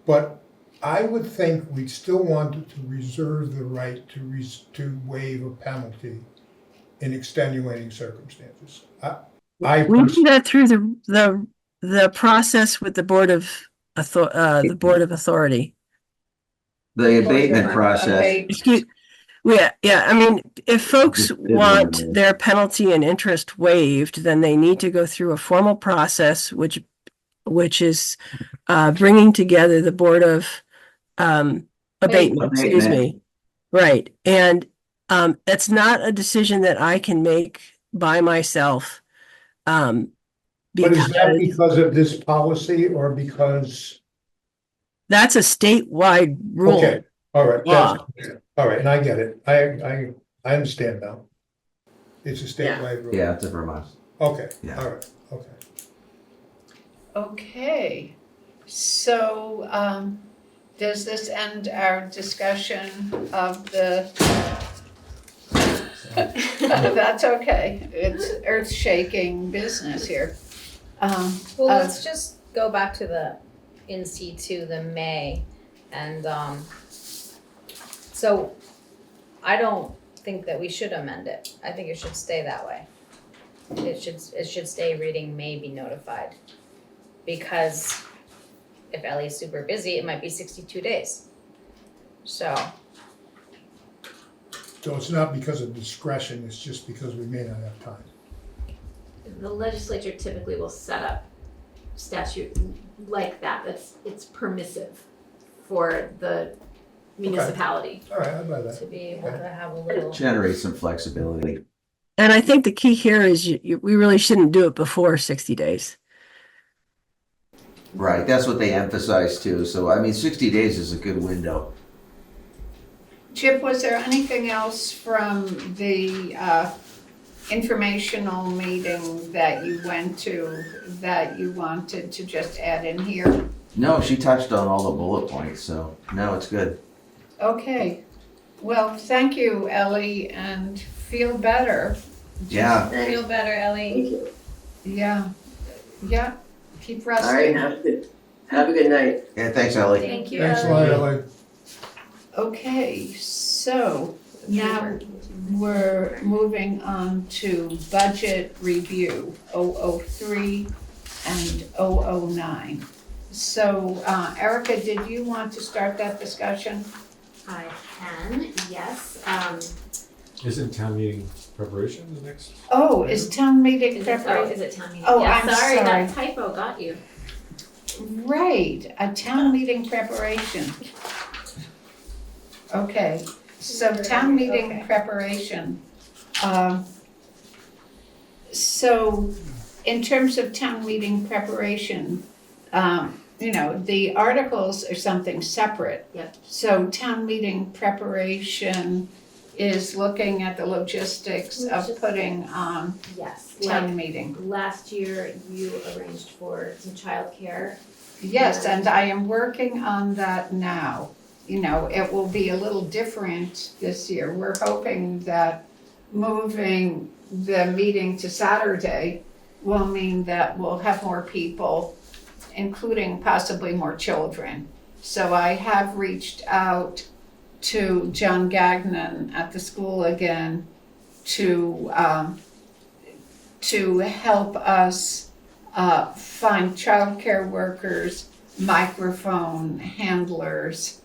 But I would think we'd still want to reserve the right to waive a penalty in extenuating circumstances. we do that through the process with the Board of Authority. The abatement process. Okay. Yeah. I mean, if folks Just want did one. their penalty and interest waived, then they need to go through a formal process, which is bringing together the Board of Abatement. Excuse me. Right, and it's not a decision that I can make by myself. But is that because of this policy or because? That's a statewide rule. Okay, all right, Law. all right, and I get it. I understand now. It's a statewide rule. Yeah, it's a Vermont. Okay, Yeah. all right, okay. Okay, so, does this end our discussion of the? That's okay, it's earth-shaking business here. Well, let's just go back to in C2, the May, and, so I don't think that we should amend it. I think it should stay that way. It should stay reading may be notified. Because if Ellie's super busy, it might be 62 days. So, So it's not because of discretion, it's just because we may not have time. The legislature typically will set up statute like that, it's permissive for the municipality All right, I buy that. to be able to have a little. Generate some flexibility. And I think the key here is we really shouldn't do it before 60 days. Right, that's what they emphasize too. So, I mean, 60 days is a good window. Chip, was there anything else from the informational meeting that you went to that you wanted to just add in here? No, she touched on all the bullet points, so no, it's good. Okay, well, thank you, Ellie, and feel better. Yeah. Feel better, Ellie. Yeah, keep All right, resting. have a Have a good night. Yeah, thanks, Ally. Thank you, Thanks a Ellie. lot, Ellie. Okay, so now we're moving on to budget review, 003 and 009. So Erica, did you want to start that discussion? I can, yes. Isn't town meeting preparation the next? Oh, is town meeting Is it preparation? town meeting? Oh, Yeah, I'm sorry, sorry. that typo got you. Right, a town meeting preparation. Okay, so town meeting Okay. preparation. So in terms of town meeting preparation, the articles are something separate. Yep. So town meeting preparation is looking at the logistics of putting on Yes, town meeting. last year you arranged for some childcare. Yes, and I am working on that now. It will be a little different this year. We're hoping that moving the meeting to Saturday will mean that we'll have more people, including possibly more children. So I have reached out to John Gagnon at the school again to help us find childcare workers, microphone handlers,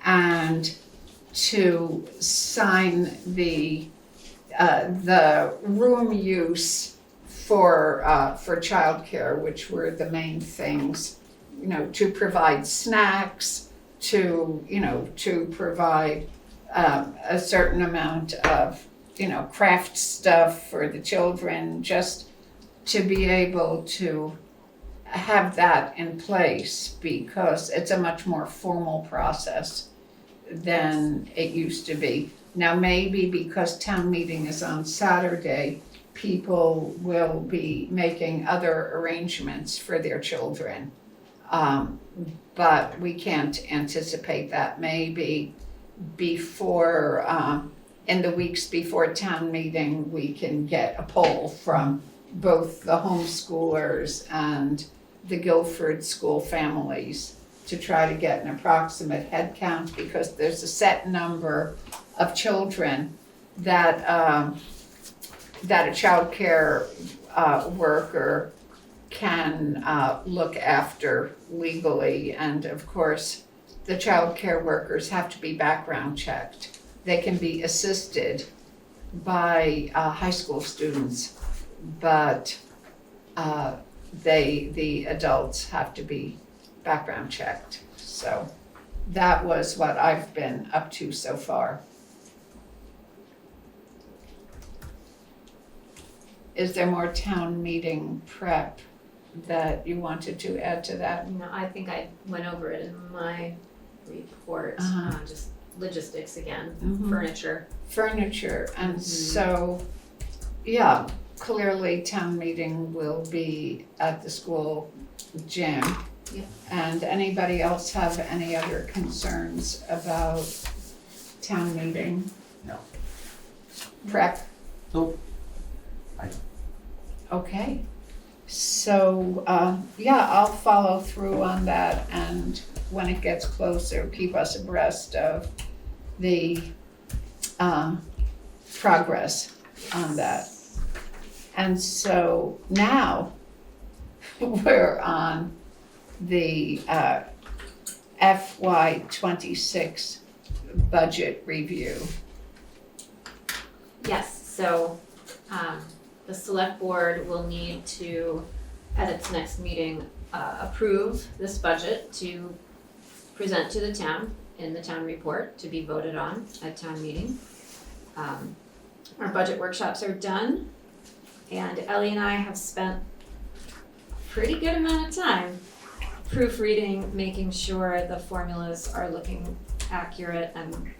and to sign the room use for childcare, which were the main things. To provide snacks, to provide a certain amount of craft stuff for the children, just to be able to have that in place, because it's a much more formal process than it used to be. Now, maybe because town meeting is on Saturday, people will be making other arrangements for their children. But we can't anticipate that. Maybe before, in the weeks before town meeting, we can get a poll from both the homeschoolers and the Guilford school families to try to get an approximate head count, because there's a set number of children that a child care worker can look after legally. And of course, the child care workers have to be background checked. They can be assisted by high school students, but the adults have to be background checked. So that was what I've been up to so far. Is there more town meeting prep that you wanted to add to that? I think I went over it in my report, just logistics again, Mhm. furniture. Furniture, and Mhm. so, yeah, clearly town meeting will be at the school gym. Yep. And anybody else have any other concerns about town meeting? No. Prep? Nope. Okay, so, I'll follow through on that, and when it gets closer, keep us abreast of the progress on that. And so now we're on the FY26 budget review. Yes, so the select board will need to, at its next meeting, approve this budget to present to the town in the town report to be voted on at town meeting. Our budget workshops are done, and Ellie and I have spent a pretty good amount of time proofreading, making sure the formulas are looking accurate and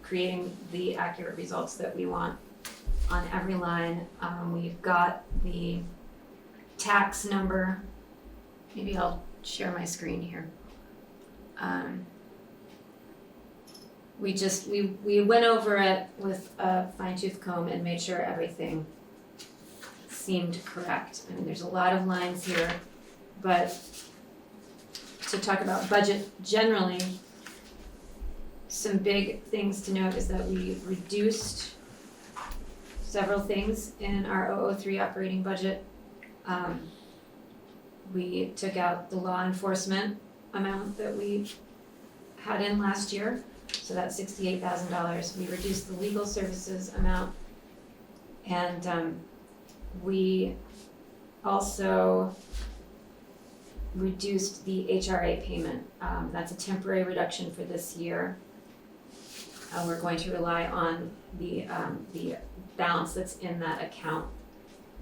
creating the accurate results that we want on every line. We've got the tax number. Maybe I'll share my screen here. We went over it with a fine tooth comb and made sure everything seemed correct. I mean, there's a lot of lines here, but to talk about budget generally, some big things to note is that we reduced several things in our 003 operating budget. We took out the law enforcement amount that we had in last year, so that's $68,000. We reduced the legal services amount, and we also reduced the HRA payment. That's a temporary reduction for this year. We're going to rely on the balance that's in that account.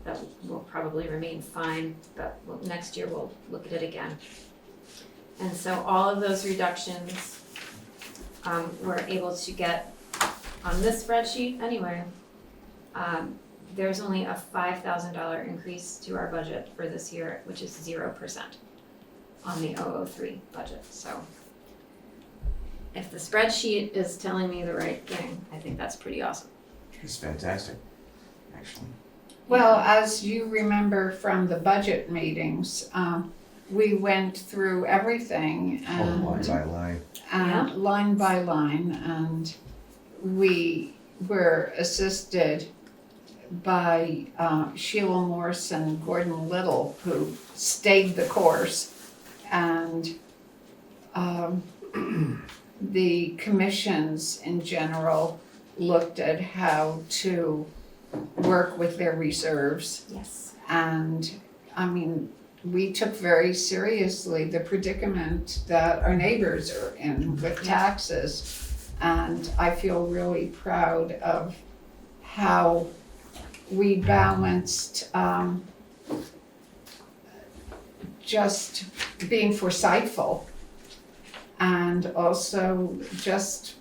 That will probably remain fine, but next year we'll look at it again. And so all of those reductions we're able to get on this spreadsheet anyway. There's only a $5,000 increase to our budget for this year, which is 0% on the 003 budget. So if the spreadsheet is telling me the right thing, I think that's pretty awesome. It's fantastic, actually. Well, as you remember from the budget meetings, we went through everything and Line by line. line by line, and we were assisted by Sheila Morse and Gordon Little, who stayed the course, and the commissions in general looked at how to work with their reserves. Yes. And I mean, we took very seriously the predicament that our neighbors are in with taxes. And I feel really proud of how we balanced just being foresightful and also just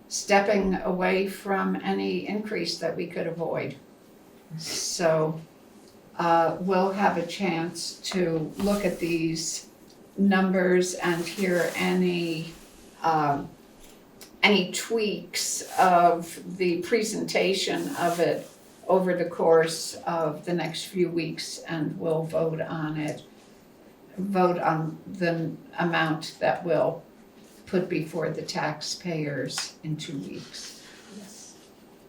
stepping away from any increase that we could avoid. So we'll have a chance to look at these numbers and hear any tweaks of the presentation of it over the course of the next few weeks, and we'll vote on the amount that we'll put before the taxpayers in 2 weeks. Yes.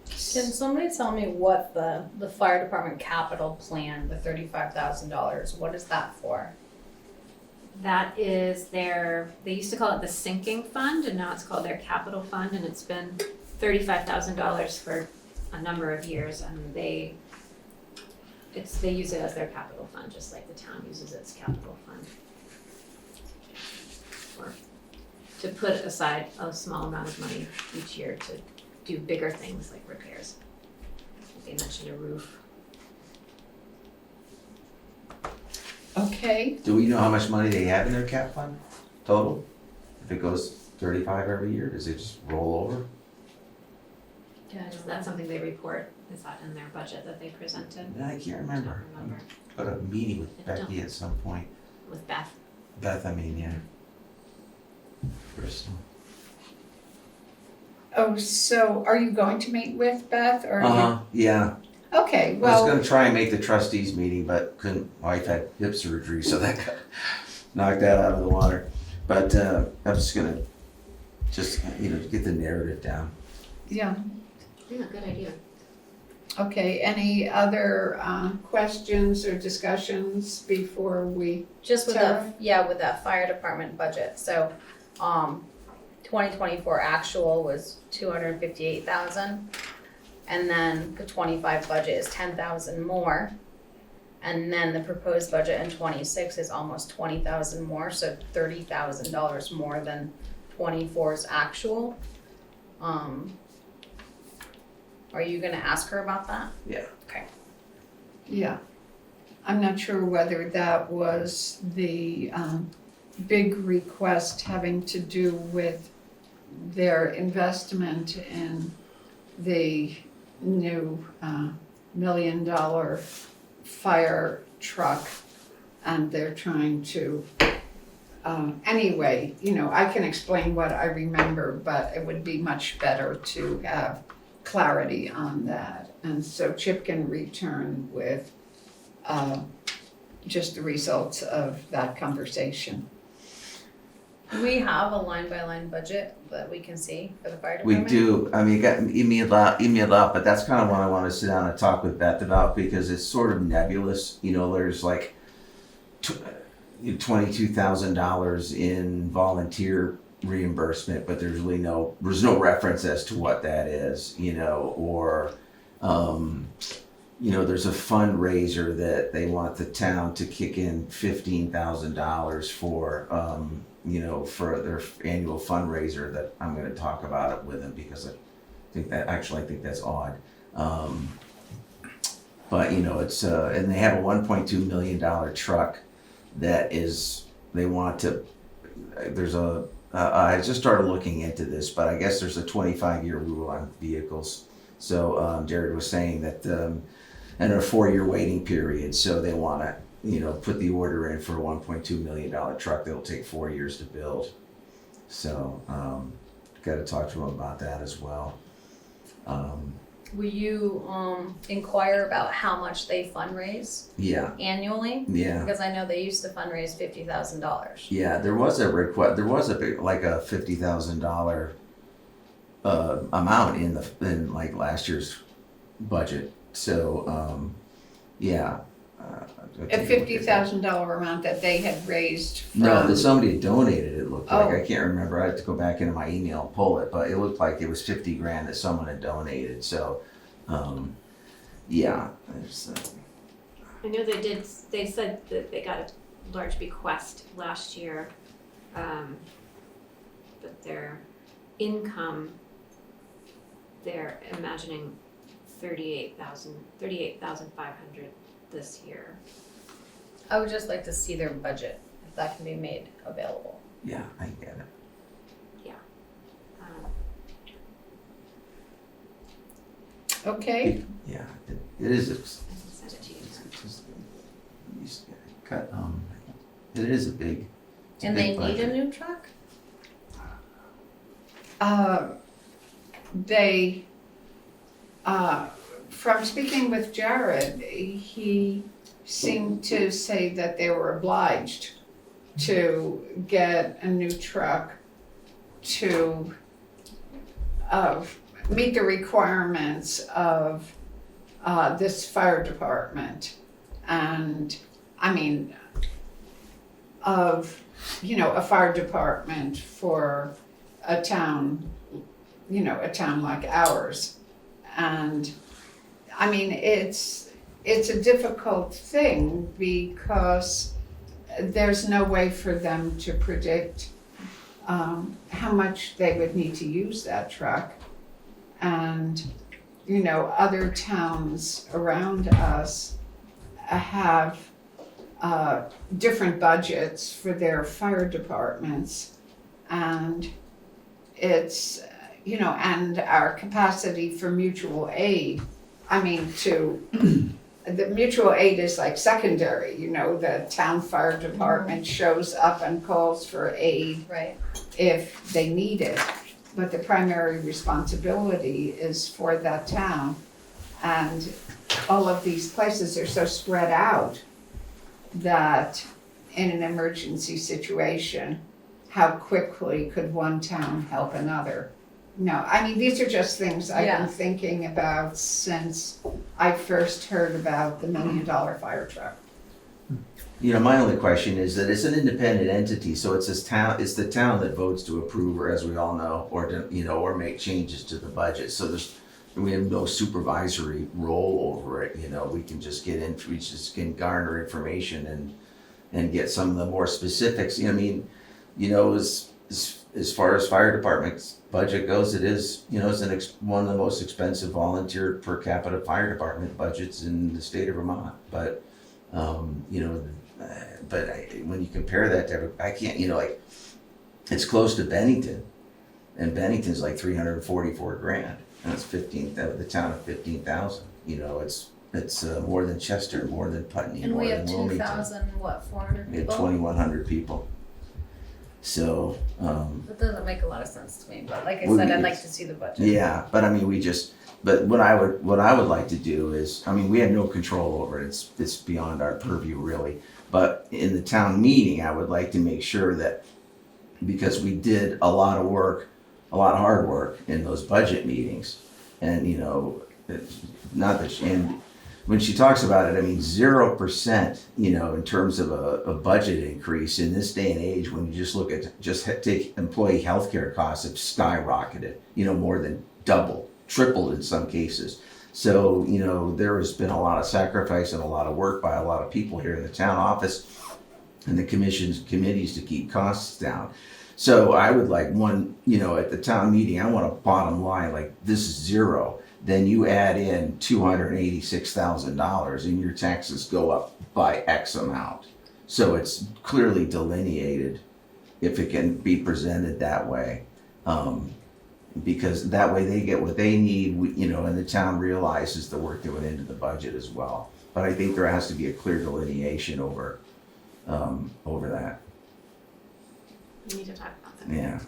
Can somebody tell me what the fire department capital plan, the $35,000, what is that for? That is they used to call it the sinking fund, and now it's called their capital fund, and it's been $35,000 for a number of years, and they use it as their capital fund, just like the town uses its capital fund. To put aside a small amount of money each year to do bigger things like repairs. They mentioned a roof. Okay, Do we know how much money they have in their cap fund total? If it goes 35 every year, does it just roll over? Is that something they report? Is that in their budget that they presented? I can't remember. I don't remember. Got a meeting with I don't. Becky at some point. With Beth. Beth, I mean, yeah. Bristol. oh, so are you going to meet with Beth or? Yeah. Okay, I was well, gonna try and make the trustees meeting, but couldn't. Wife had hip surgery, so that got knocked that out of the water. But I'm just gonna get the narrative down. yeah, Yeah, good idea. okay, any other questions or discussions before we? Just with Tara? with that fire department budget, so, 2024 actual was 258,000. And then the 25 budget is 10,000 more. And then the proposed budget in 26 is almost 20,000 more, so $30,000 more than 24's actual. Are you gonna ask her about that? Yeah. Okay. Yeah, I'm not sure whether that was the big request having to do with their investment in the new $1 million fire truck, and they're trying to, anyway, I can explain what I remember, but it would be much better to have clarity on that. And so Chip can return with just the results of that conversation. Do we have a line-by-line budget that we can see for the fire We department? do, I mean, you got emailed out, but that's kind of what I want to sit down and talk with Beth about, because it's sort of nebulous. You know, there's like $22,000 in volunteer reimbursement, but there's no reference as to what that is, you know, or, you know, there's a fundraiser that they want the town to kick in $15,000 for, you know, for their annual fundraiser, that I'm gonna talk about it with them, because I think that's odd. But, you know, it's, and they have a $1.2 million truck that is, they want to, there's a, I just started looking into this, but I guess there's a 25-year rule on vehicles. So Jared was saying that, and a 4-year waiting period, so they want to, you know, put the order in for a $1.2 million truck that'll take 4 years to build. So got to talk to them about that as well. Will you inquire about how much they fundraise Yeah, annually? yeah. Because I know they used to fundraise $50,000. Yeah, there was a request. There was a big, like a $50,000 amount in like last year's budget. So yeah, A $50,000 amount that they had raised from. No, that somebody had donated. It looked like, Oh. I can't remember. I have to go back into my email and pull it, but it looked like it was 50 grand that someone had donated. So yeah, there's, I know they said that they got a large bequest last year, but their income, they're imagining 38,500 this year. I would just like to see their budget, if that can be made available. yeah, I get it. Okay, Yeah, it is. I can send it to you. It is a big. it's a And big they need a budget. new truck? they, from speaking with Jared, he seemed to say that they were obliged to get a new truck to meet the requirements of this fire department. And, I mean, of, you know, a fire department for a town, you know, a town like ours. And, I mean, it's a difficult thing because there's no way for them to predict how much they would need to use that truck. And, you know, other towns around us have different budgets for their fire departments. And it's, you know, and our capacity for mutual aid, I mean, the mutual aid is like secondary, you know, the town fire department shows up and calls for aid Right. if they need it. But the primary responsibility is for that town. And all of these places are so spread out that in an emergency situation, how quickly could one town help another? No, I mean, these are just things I've Yeah. been thinking about since I first heard about the $1 million fire truck. You know, my only question is that it's an independent entity, so it's the town that votes to approve, or as we all know, or to, you know, or make changes to the budget. So we have no supervisory role over it. You know, we can just we just can garner information and get some of the more specifics. You know, I mean, you know, as far as fire department's budget goes, it is, you know, it's one of the most expensive volunteer per capita fire department budgets in the state of Vermont. But you know, when you compare that to, I can't, you know, like, it's close to Bennington, and Bennington's like 344 grand, and it's the town of 15,000. You know, it's more than Chester, more than Putney, And more we than have Wilmington. 400 We have people? 2,100 people. So, That doesn't make a lot of sense to me, but like I Well, said, I'd it's- like to see the budget. yeah, but I mean, but what I would like to do is, I mean, we have no control over it. It's beyond our purview, really. But in the town meeting, I would like to make sure that because we did a lot of work, a lot of hard work in those budget meetings. And, you know, it's not that, and when she talks about it, I mean, 0%, you know, in terms of a budget increase in this day and age, when you just look at, take employee healthcare costs have skyrocketed, you know, more than double, tripled in some cases. So, you know, there has been a lot of sacrifice and a lot of work by a lot of people here in the town office and the committees to keep costs down. So I would like one, you know, at the town meeting, I want a bottom line, like this is zero. Then you add in $286,000 and your taxes go up by X amount. So it's clearly delineated if it can be presented that way. Because that way they get what they need, you know, and the town realizes the work that went into the budget as well. But I think there has to be a clear delineation over that. We need to talk about that. Yeah.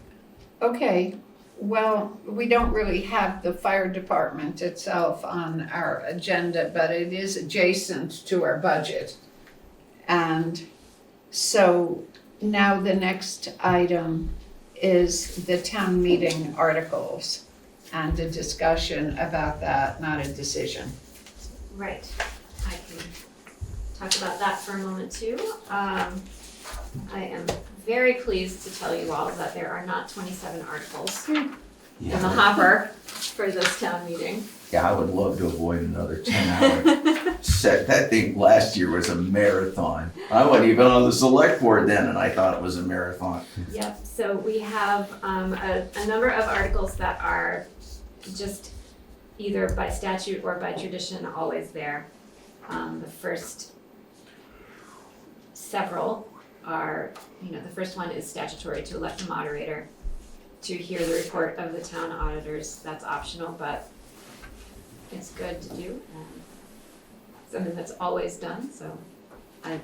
Okay, well, we don't really have the fire department itself on our agenda, but it is adjacent to our budget. And so now the next item is the town meeting articles and a discussion about that, not a decision. Right, I can talk about that for a moment too. I am very pleased to tell you all that there are not 27 articles in the hopper for this town meeting. Yeah, I would love to avoid another 10-hour set. That thing last year was a marathon. I wasn't even on the select board then, and I thought it was a marathon. Yep, so we have a number of articles that are just either by statute or by tradition always there. The first several are, the first one is statutory to elect a moderator to hear the report of the town auditors. That's optional, but it's good to do. Something that's always done, so I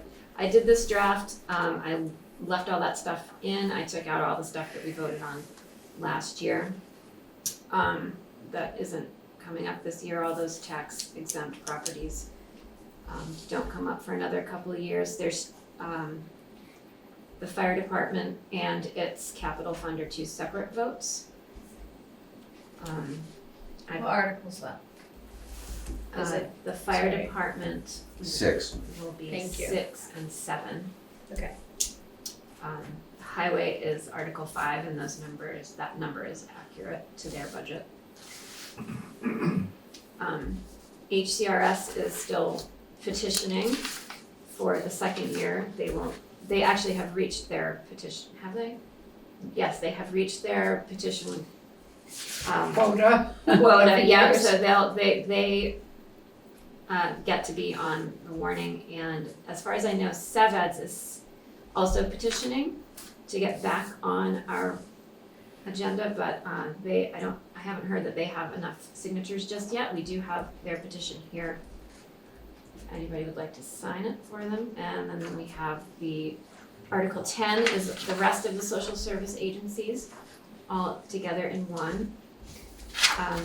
did this draft. I left all that stuff in. I took out all the stuff that we voted on last year. That isn't coming up this year. All those tax exempt properties don't come up for another couple of years. There's the fire department and its capital fund are two separate votes. What article's that? Is it the fire sorry. department 6. will be Thank you. 6 and 7. Okay. Highway is Article 5, and that number is accurate to their budget. HCRS is still petitioning for the second year. They actually have reached their petition, have they? Yes, they have reached their petition. Quota. Quota, yeah, Years. so they get to be on the warning, and as far as I know, SevEds is also petitioning to get back on our agenda, but I haven't heard that they have enough signatures just yet. We do have their petition here. If anybody would like to sign it for them, and then we have the Article 10 is the rest of the social service agencies all together in one.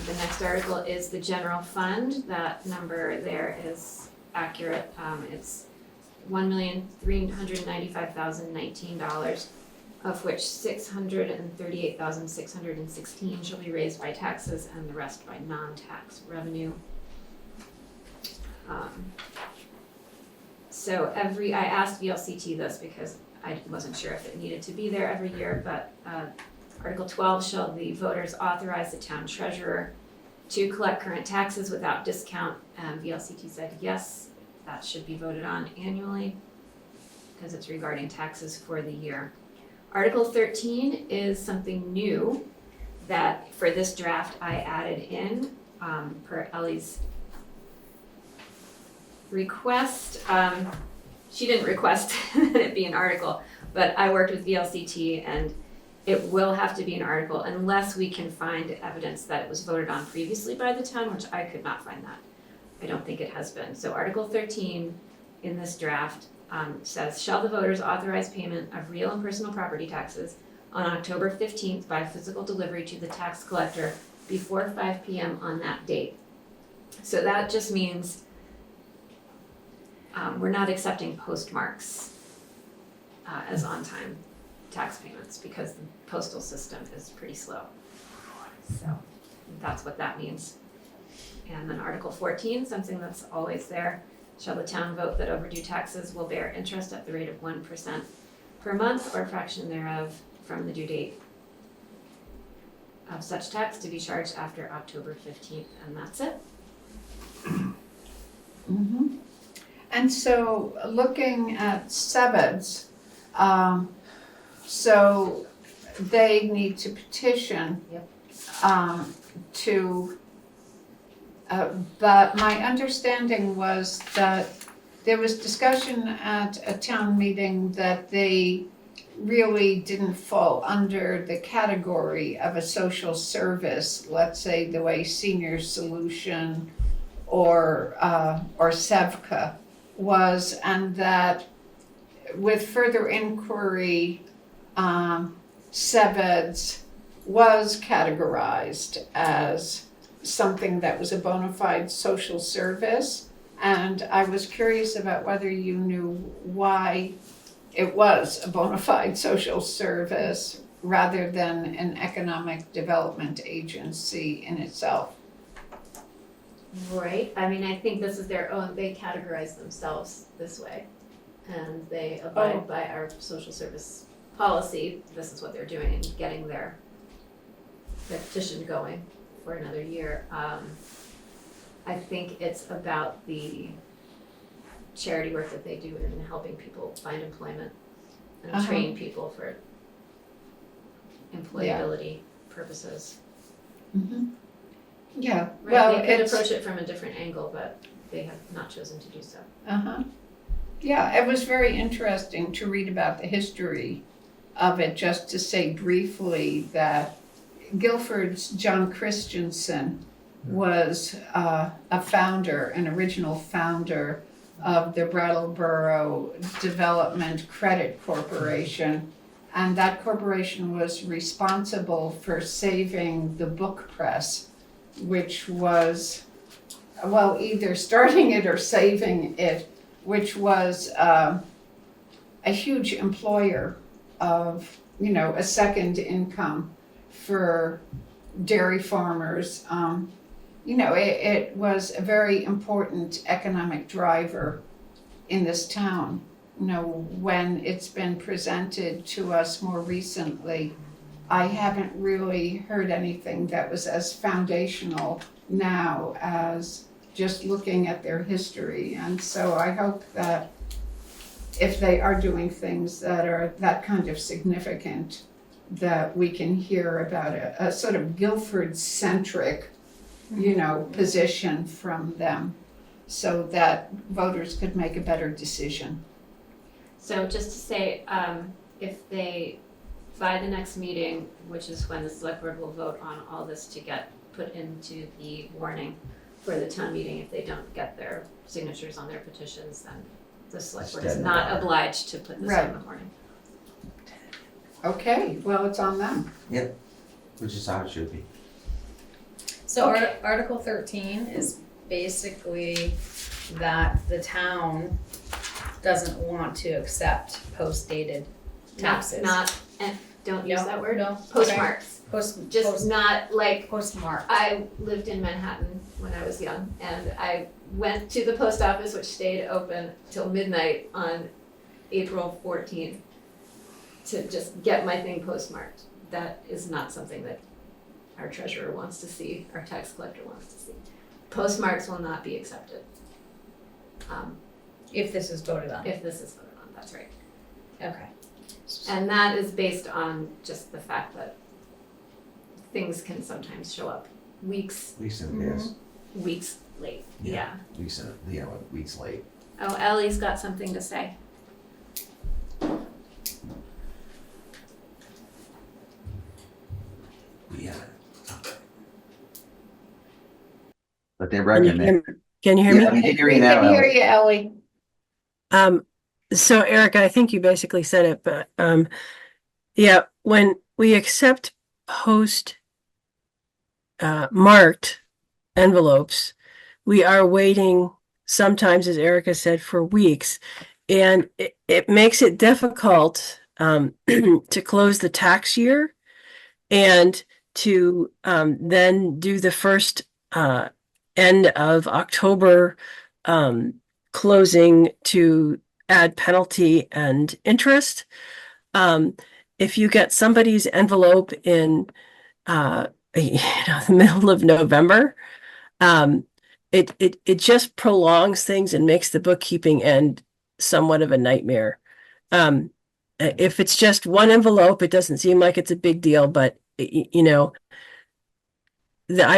The next article is the general fund. That number there is accurate. It's $1,395,019, of which $638,616 shall be raised by taxes and the rest by non-tax revenue. So I asked VLCT this because I wasn't sure if it needed to be there every year, but Article 12, shall the voters authorize the town treasurer to collect current taxes without discount? VLCT said yes, that should be voted on annually because it's regarding taxes for the year. Article 13 is something new that for this draft I added in per Ellie's request. She didn't request that it be an article, but I worked with VLCT and it will have to be an article unless we can find evidence that it was voted on previously by the town, which I could not find that. I don't think it has been. So Article 13 in this draft says, shall the voters authorize payment of real and personal property taxes on October 15th by physical delivery to the tax collector before 5 p.m. on that date. So that just means we're not accepting postmarks as on-time tax payments because the postal system is pretty slow. So that's what that means. And then Article 14, something that's always there. Shall the town vote that overdue taxes will bear interest at the rate of 1% per month or a fraction thereof from the due date of such tax to be charged after October 15th, and that's it. Mhm. And so looking at Sebeds, so they need to petition Yep. to, but my understanding was that there was discussion at a town meeting that they really didn't fall under the category of a social service, let's say the way Senior Solution or SEVCA was, and that with further inquiry, Sebeds was categorized as something that was a bona fide social service. And I was curious about whether you knew why it was a bona fide social service rather than an economic development agency in itself. Right, I mean, I think this is their own, they categorize themselves this way. And they abide by our social service policy. This is what they're doing and getting their petition going for another year. I think it's about the charity work that they do in helping people find employment and train people for employability purposes. Mm-hmm. Yeah, Right, well, they could it's, approach it from a different angle, but they have not chosen to do so. yeah, it was very interesting to read about the history of it, just to say briefly that Guilford's John Christensen was a founder, an original founder of the Brattleboro Development Credit Corporation. And that corporation was responsible for saving the book press, which was, well, either starting it or saving it, which was a huge employer of, a second income for dairy farmers. It was a very important economic driver in this town. When it's been presented to us more recently, I haven't really heard anything that was as foundational now as just looking at their history. And so I hope that if they are doing things that are that kind of significant, that we can hear about a sort of Guilford-centric, position from them so that voters could make a better decision. So just to say, if they, by the next meeting, which is when the select board will vote on all this to get put into the warning for the town meeting, if they don't get their signatures on their petitions, then the select board is not obliged to put this on the warning. Okay, well, it's on them. Yep, which is how it should be. So Okay. Article 13 is basically that the town doesn't want to accept post-dated taxes. Don't use that word. No. Postmarks. Okay. Not like, Postmark. I lived in Manhattan when I was young, and I went to the post office, which stayed open till midnight on April 14th to just get my thing postmarked. That is not something that our treasurer wants to see, our tax collector wants to see. Postmarks will not be accepted. If this is voted on. If this is voted on, that's right. Okay. And that is based on just the fact that things can sometimes show up weeks Weeks in, yes. late. Yeah. Weeks late. Oh, Ellie's got something to say. Yeah. But they recommend. Can you hear me? Yeah, we can hear We you now, can hear Ellie. you, Ellie. So Erica, I think you basically said it, but yeah, when we accept post marked envelopes, we are waiting sometimes, as Erica said, for weeks. And it makes it difficult to close the tax year and to then do the first end of October closing to add penalty and interest. If you get somebody's envelope in the middle of November, it just prolongs things and makes the bookkeeping end somewhat of a nightmare. If it's just one envelope, it doesn't seem like it's a big deal, but I've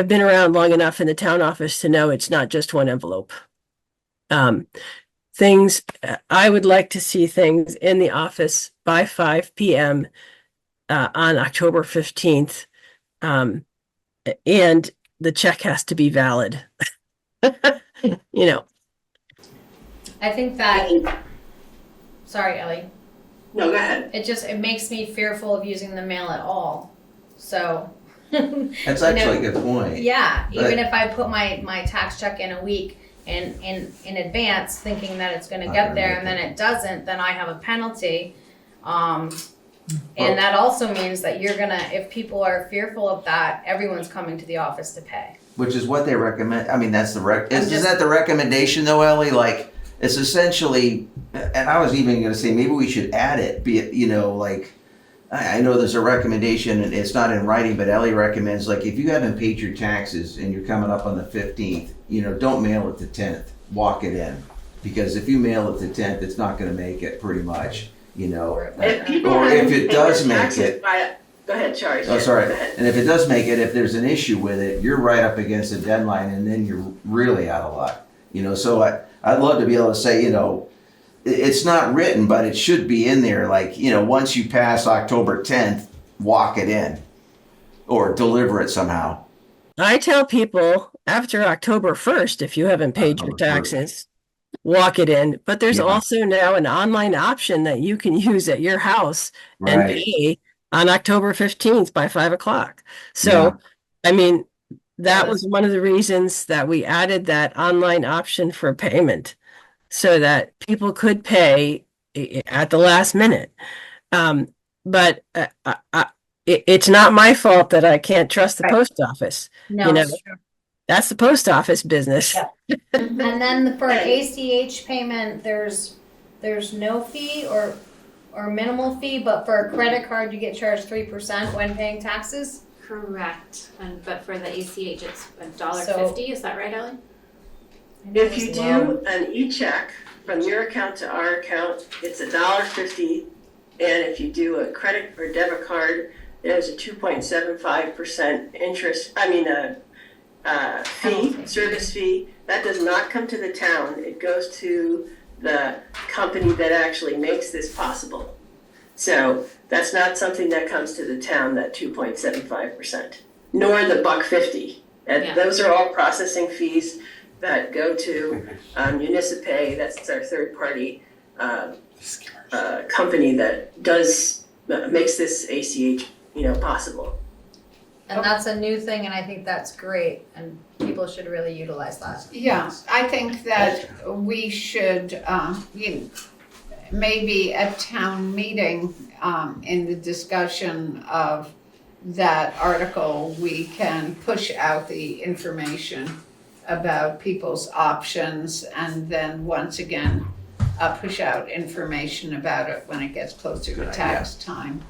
been around long enough in the town office to know it's not just one envelope. Things I would like to see things in the office by 5 p.m. On October 15th. And the check has to be valid. I think that, sorry, Ellie. No, go ahead. It makes me fearful of using the mail at all. So. That's actually a good point. Yeah, But- even if I put my tax check in a week in advance, thinking that it's gonna Not get gonna there, make and then it doesn't, then I have a penalty. Well- And that also means that if people are fearful of that, everyone's coming to the office to pay. Which is what they recommend. I mean, that's the just- is that the recommendation though, Ellie? Like, it's essentially, and I was even going to say maybe we should add it. Be it, like, I know there's a recommendation and it's not in writing, but Ellie recommends, like, if you haven't paid your taxes and you're coming up on the 15th, don't mail it the 10th. Walk it in, because if you mail it the 10th, it's not going to make it pretty much. If people Or haven't if it paid does their make taxes it. Go ahead, sorry. Oh, sorry. Go ahead. And if it does make it, if there's an issue with it, you're right up against a deadline, and then you're really out of luck. So I'd love to be able to say, it's not written, but it should be in there. Like, once you pass October 10th, walk it in, or deliver it somehow. I tell people after October 1st, if you haven't paid your October 1st. taxes, walk it in. But there's Yeah. also now an online option that you can use at your house and Right. pay on October 15th by 5 o'clock. So, Yeah. I mean, that Yeah. was one of the reasons that we added that online option for payment so that people could pay at the last minute. But it's not my fault that I can't trust the Right. post office. No, You know, it's true. That's the post office business. Yeah. And then for an ACH payment, there's no fee or minimal fee, but for a credit card, you get charged 3% when paying taxes. Correct, but for the ACH, it's $1.50, So- is that right, Ellie? If you do an e-check from your account to our account, it's $1.50. And if you do a credit or debit card, there's a 2.75% fee, service fee. That does not come to the town. It goes to the company that actually makes this possible. So that's not something that comes to the town, that 2.75%, nor the $1.50. Yeah. Those are all processing fees that go to Municipay. That's our third-party company that makes this ACH, possible. And that's a new thing, and I think that's great, and people should really utilize that. Yeah, I think that we should, maybe at town meeting, in the discussion of that article, we can push out the information about people's options, and then once again, push out information about it when it gets closer to tax time.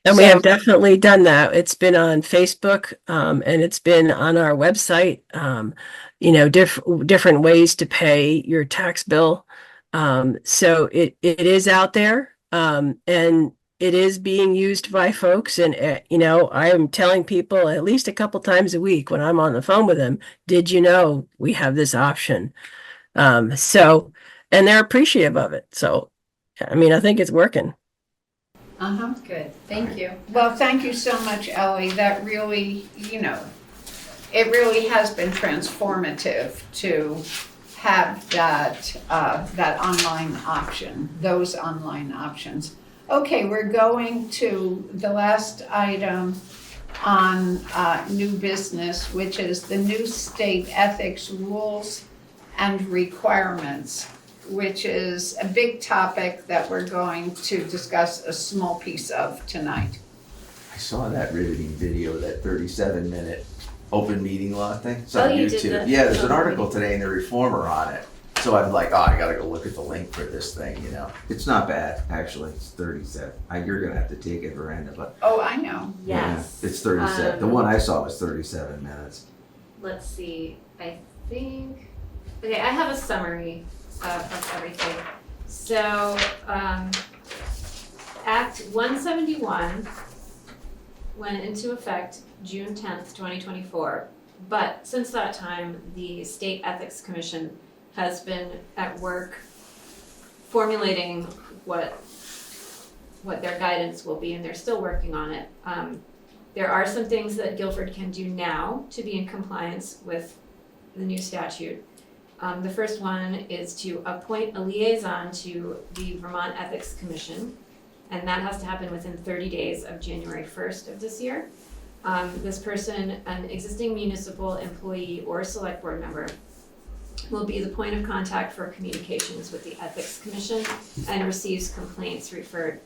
And we So- have definitely done that. It's been on Facebook, and it's been on our website. Different ways to pay your tax bill. So it is out there, and it is being used by folks. And I am telling people at least a couple times a week when I'm on the phone with them, did you know we have this option? And they're appreciative of it. So, I think it's working. Uh-huh. Good, thank you. Well, thank you so much, Ellie. That really, it really has been transformative to have that online option, those online options. Okay, we're going to the last item on new business, which is the new state ethics rules and requirements. which is a big topic that we're going to discuss a small piece of tonight. I saw that riveting video, that 37-minute open meeting law thing. It's on Oh, you did YouTube. that. Yeah, there's an article today in the Reformer on it. So I'm like, oh, I gotta go look at the link for this thing, you know. It's not bad, actually. It's 37. You're gonna have to take it, Miranda, but Oh, I know. Yes. yeah, it's 37. The one I saw was 37 minutes. Let's see, I think, okay, I have a summary of everything. So, Act 171 went into effect June 10th, 2024. But since that time, the State Ethics Commission has been at work formulating what their guidance will be, and they're still working on it. There are some things that Guilford can do now to be in compliance with the new statute. The first one is to appoint a liaison to the Vermont Ethics Commission, and that has to happen within 30 days of January 1st of this year. This person, an existing municipal employee or select board member, will be the point of contact for communications with the Ethics Commission and receives complaints referred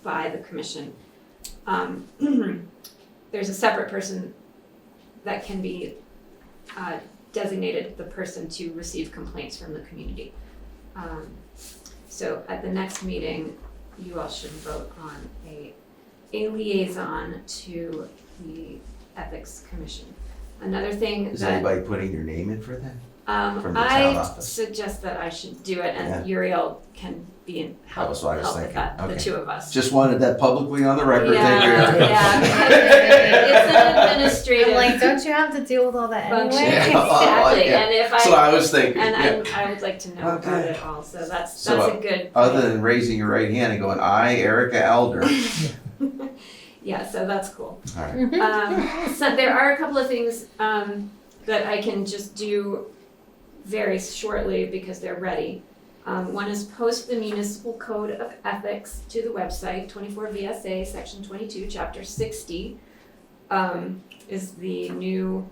by the commission. There's a separate person that can be designated the person to receive complaints from the community. So at the next meeting, you all should vote on a liaison to the Ethics Commission. Another thing Is that anybody putting their name in for that? From the town I office? suggest that I should do it, and Uriel can be in help That's what I was with thinking. that, the Okay. two of us. Just wanted that publicly on the record. Thank you. Yeah, because it's an administrative I'm like, don't you have to deal with all that function. anyway? Yeah. Exactly, Yeah. and if That's what I, I was thinking. and Yeah. I would like to know about Okay. it all, so that's So, a good. Other than raising your right hand and going, I, Erica Elder. Yeah, so that's cool. All right. So there are a couple of things that I can just do very shortly because they're ready. One is post the municipal code of ethics to the website. 24 V.S.A. section 22 chapter 60 is the new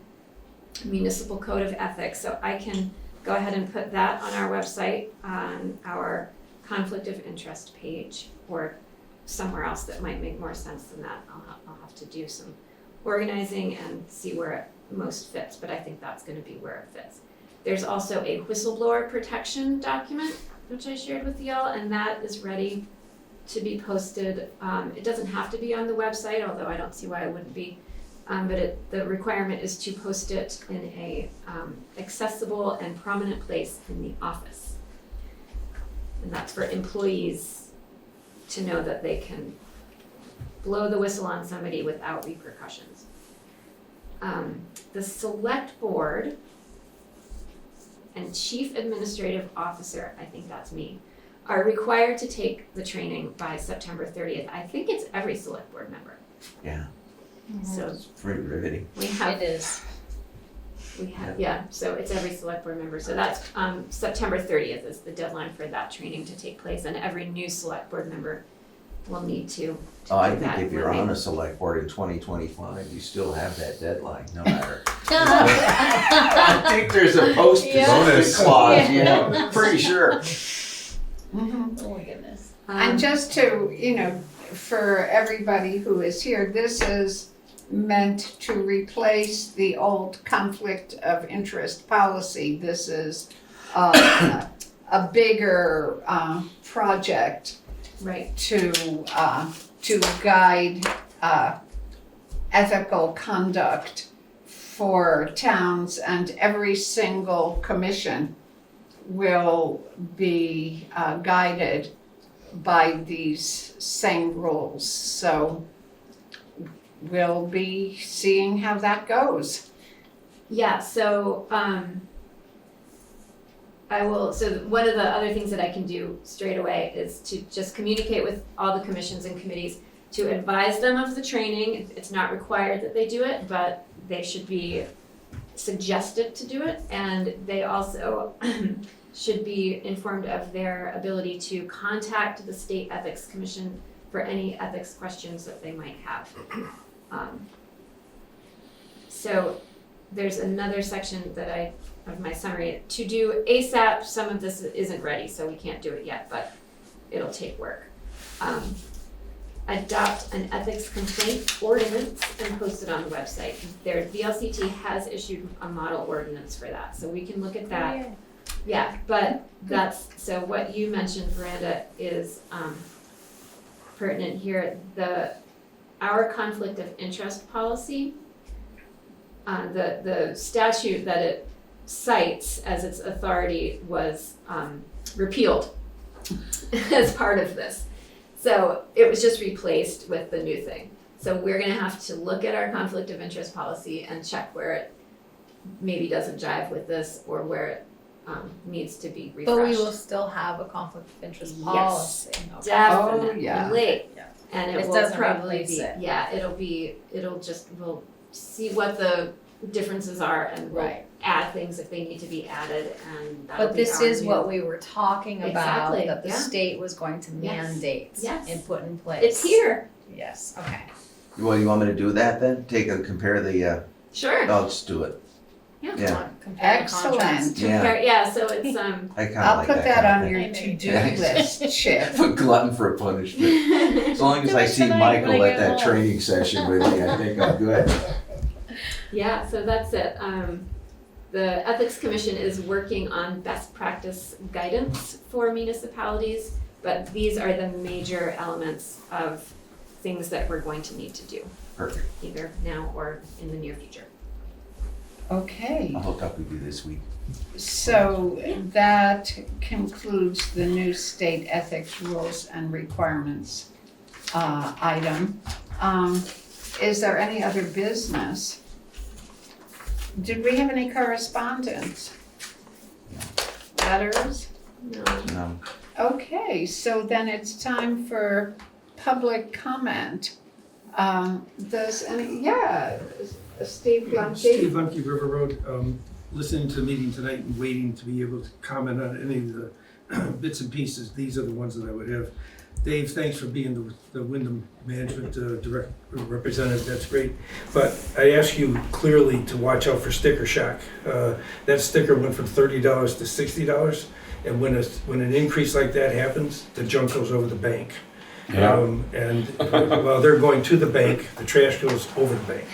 municipal code of ethics. So I can go ahead and put that on our website on our conflict of interest page, or somewhere else that might make more sense than that. I'll have to do some organizing and see where it most fits, but I think that's going to be where it fits. There's also a whistleblower protection document, which I shared with y'all, and that is ready to be posted. It doesn't have to be on the website, although I don't see why it wouldn't be. But the requirement is to post it in a accessible and prominent place in the office. And that's for employees to know that they can blow the whistle on somebody without repercussions. The select board and chief administrative officer, I think that's me, are required to take the training by September 30th. I think it's every select board member. Yeah, So it's pretty riveting. we have, It is. yeah, so it's every select board member. So that's September 30th is the deadline for that training to take place, and every new select board member will need to Oh, I do think that if you're when on they- a select board in 2025, you still have that deadline, no matter. Oh I think there's a post-position Bonus. clause, you know, pretty sure. Mhm. Oh my goodness. And just to, for everybody who is here, this is meant to replace the old conflict of interest policy. This is a bigger project Right. to guide ethical conduct for towns, and every single commission will be guided by these same rules. So we'll be seeing how that goes. Yeah, so so one of the other things that I can do straight away is to just communicate with all the commissions and committees to advise them of the training. It's not required that they do it, but they should be suggested to do it, and they also should be informed of their ability to contact the State Ethics Commission for any ethics questions that they might have. So there's another section that of my summary, to do ASAP, some of this isn't ready, so we can't do it yet, but it'll take work. Adopt an ethics complaint ordinance and post it on the website. Their VLCT has issued a model ordinance for that, so we can look at that. Yeah, but so what you mentioned, Miranda, is pertinent here. Our conflict of interest policy, the statute that it cites as its authority was repealed as part of this. So it was just replaced with the new thing. So we're gonna have to look at our conflict of interest policy and check where it maybe doesn't jive with this or where it needs to be refreshed. But we will still have a conflict of interest Yes. policy. Okay. Definitely. Oh, yeah. Yeah. And It it will doesn't probably replace be, it. we'll see what the differences are and we'll Right. add things if they need to be added and that'll But be this our is new- what we were talking about, Exactly, that the yeah. state was going to Yes. mandate Yes. and put in place. It's here. Yes, okay. Well, you want me to do that then? Compare the, Sure. I'll just do it. Yeah. Yeah. Compare and contrast. Excellent. Yeah. Yeah, so it's I kinda I'll like put that kind of on thing. your to-do list, Chip. For glutton for a punishment. As long as Do I it see tonight Michael when I at get that home. training session with me, I think I'm good. Yeah, so that's it. The Ethics Commission is working on best practice guidance for municipalities, but these are the major elements of things that we're going to need to do, Perfect. either now or in the near future. Okay, I'll hook up with you this week. so that concludes the new state ethics rules and requirements item. Is there any other business? Did we have any correspondence? Letters? No. No. Okay, so then it's time for public comment. Does any, Steve Bluntty? Steve Lemke, River Road, listening to the meeting tonight and waiting to be able to comment on any of the bits and pieces. These are the ones that I would have. Dave, thanks for being the Wyndham Management Direct Representative, that's great. But I ask you clearly to watch out for sticker shock. That sticker went from $30 to $60, and when an increase like that happens, the junk goes over the bank. And while they're going to the bank, the trash goes over the bank.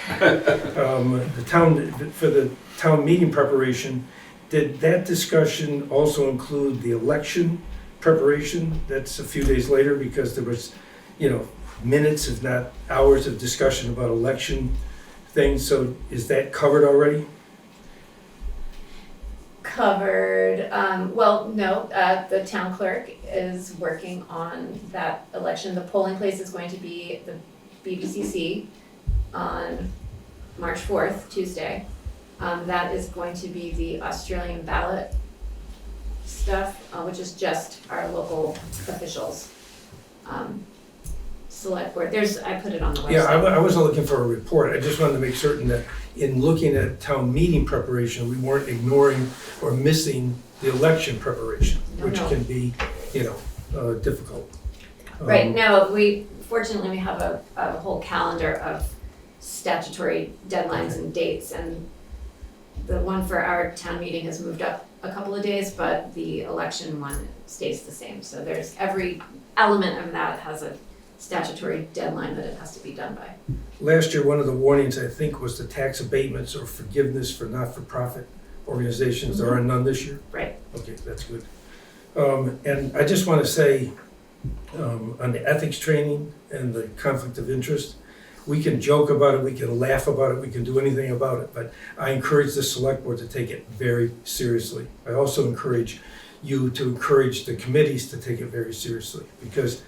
For the town meeting preparation, did that discussion also include the election preparation? That's a few days later because there was, minutes, if not hours of discussion about election things. So is that covered already? Covered, no, the town clerk is working on that election. The polling place is going to be the BBCC on March 4th, Tuesday. That is going to be the Australian ballot stuff, which is just our local officials. Select board, I put it on the website. Yeah, I wasn't looking for a report. I just wanted to make certain that in looking at town meeting preparation, we weren't ignoring or missing the election preparation, which No. can be, difficult. Right, no, fortunately, we have a whole calendar of statutory deadlines and dates, and the one for our town meeting has moved up a couple of days, but the election one stays the same. So every element of that has a statutory deadline that it has to be done by. Last year, one of the warnings, I think, was the tax abatements or forgiveness for not-for-profit organizations. There are none this year? Right. Okay, that's good. And I just want to say, on the ethics training and the conflict of interest, we can joke about it, we can laugh about it, we can do anything about it, but I encourage the select board to take it very seriously. I also encourage you to encourage the committees to take it very seriously, because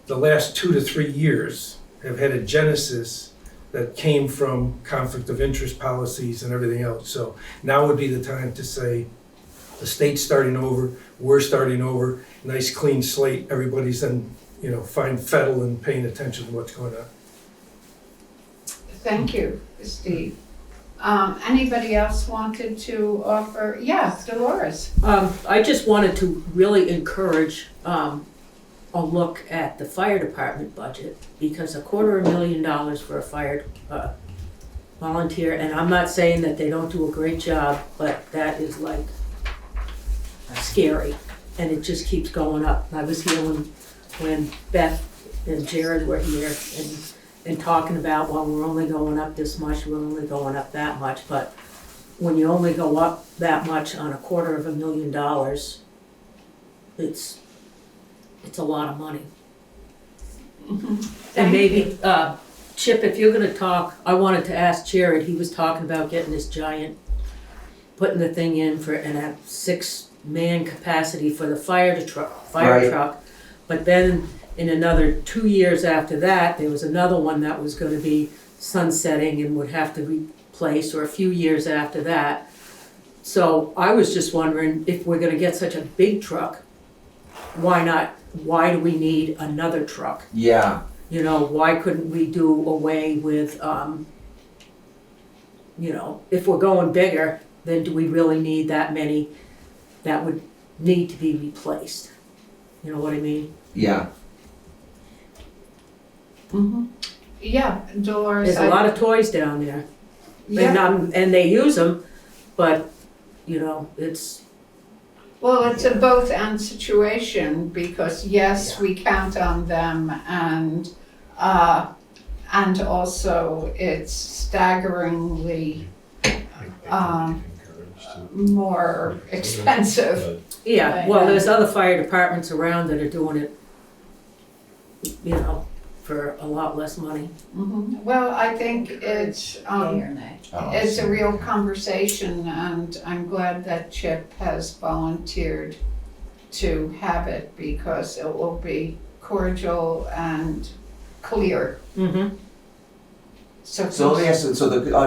the last 2 to 3 years have had a genesis that came from conflict of interest policies and everything else. So now would be the time to say, the state's starting over, we're starting over, nice clean slate, everybody's then, fine fettle and paying attention to what's going on. Thank you, Steve. Anybody else wanted to offer? Yeah, Dolores. I just wanted to really encourage a look at the fire department budget, because $250,000 for a fire volunteer, and I'm not saying that they don't do a great job, but that is like scary, and it just keeps going up. I was here when Beth and Jared were here and talking about, well, we're only going up this much, we're only going up that much, but when you only go up that much on $250,000, it's a lot of money. And maybe, Chip, if you're gonna talk, I wanted to ask Jared, he was talking about getting this giant, putting the thing in for, and a 6-man capacity for the fire Right. truck. But then in another 2 years after that, there was another one that was gonna be sunsetting and would have to replace, or a few years after that. So I was just wondering, if we're gonna get such a big truck, why not, why do we need another truck? Yeah, You know, why couldn't we do away with, you know, if we're going bigger, then do we really need that many that would need to be replaced? You know what I mean? yeah. Yeah, Dolores. There's a lot of toys down there. Yeah, And they use them, but, you know, it's, well, it's a both and situation because yes, we count on them and also it's staggeringly more expensive. yeah, well, there's other fire departments around that are doing it, you know, for a lot less money. Well, I think it's, Yay or nay? it's a real conversation and I'm glad that Chip has volunteered to have it because it will be cordial and clear. Mm-hmm. So let me ask, I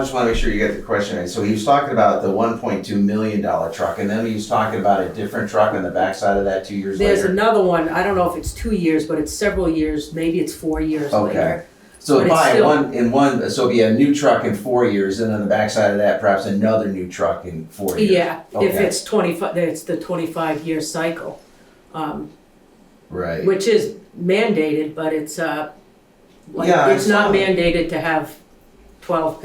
just wanna make sure you get the question right. So he was talking about the $1.2 million truck, and then he was talking about a different truck on the backside of that 2 years later. There's another one, I don't know if it's 2 years, but it's several years, maybe it's 4 years Okay. later. So but it's buy still- so it'd be a new truck in 4 years, and on the backside of that, perhaps another new truck in 4 years. Yeah, if Okay. it's 25, it's the 25-year cycle, Right. which is mandated, but it's, like, Yeah, I it's not saw that. mandated to have 12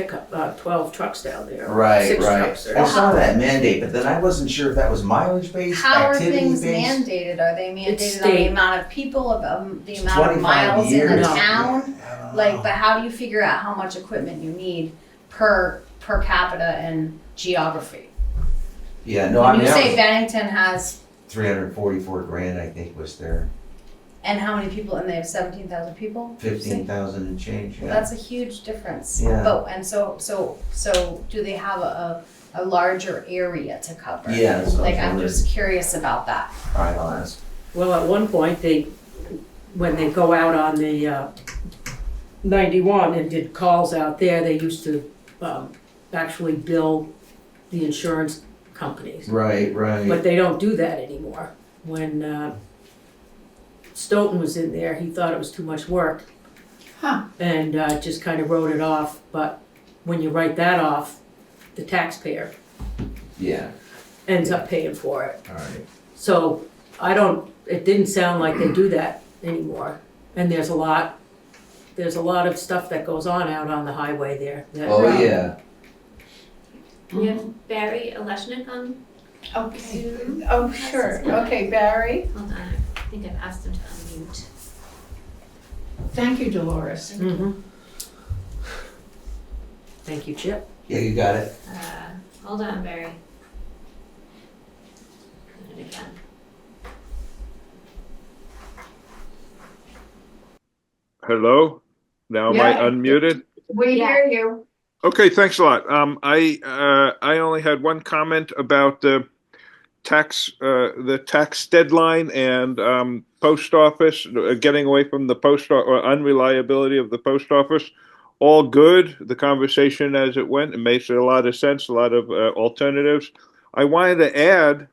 trucks down there. or Right, 6 right. trucks or- I saw that mandate, but then I wasn't sure if that was mileage based, How are activity things based. mandated? Are they It's mandated on the state. amount of people, of the It's amount of 25 miles in years. the No. town? Like, but how do you figure out how much equipment you need per capita and geography? Yeah, no, I And mean, you that say was Bennington has, 344 grand, I think, was there. and how many people, and they have 17,000 people? 15,000 and change, Well, yeah. that's a huge difference. Yeah. But, and so do they have a larger area to cover? Yeah, that's what I was Like, I'm wondering. just curious about that. All right, I'll ask. Well, at one point, when they go out on the 91 and did calls out there, they used to actually bill the insurance companies. Right, right. But they don't do that anymore. When Stoughton was in there, he thought it was too much work. Huh. And just kind of wrote it off. But when you write that off, the taxpayer Yeah, ends up paying for it. all right. So it didn't sound like they do that anymore. And there's a lot of stuff that goes on out on the highway there. that- Oh, yeah. We have Barry Oleshnik on Okay, Zoom. oh, sure, okay, Barry, Hold on, I think I've asked him to unmute. thank you, Dolores. Mhm. Thank you, Chip. Yeah, you got it. Hold on, Barry. Do it again. Hello? Now am I Yeah. unmuted? We hear you. Okay, thanks a lot. I only had one comment about the tax deadline and post office, getting away from the or unreliability of the post office. All good. The conversation as it went, it makes a lot of sense, a lot of alternatives. I wanted to add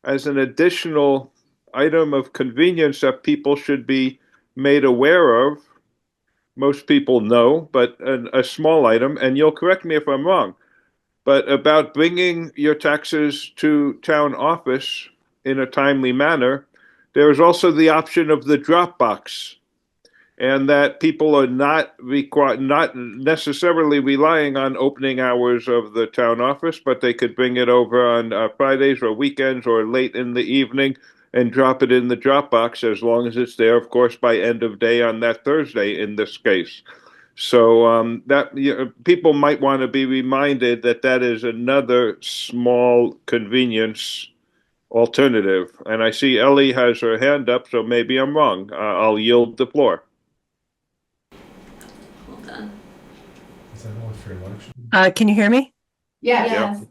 as an additional item of convenience that people should be made aware of. Most people know, but a small item, and you'll correct me if I'm wrong, but about bringing your taxes to town office in a timely manner, there is also the option of the drop box. and that people are not necessarily relying on opening hours of the town office, but they could bring it over on Fridays or weekends or late in the evening and drop it in the Dropbox, as long as it's there, of course, by end of day on that Thursday in this case. So people might want to be reminded that that is another small convenience alternative. And I see Ellie has her hand up, so maybe I'm wrong. I'll yield the floor. Hold on. Is that all for election? Can you hear me? Yes.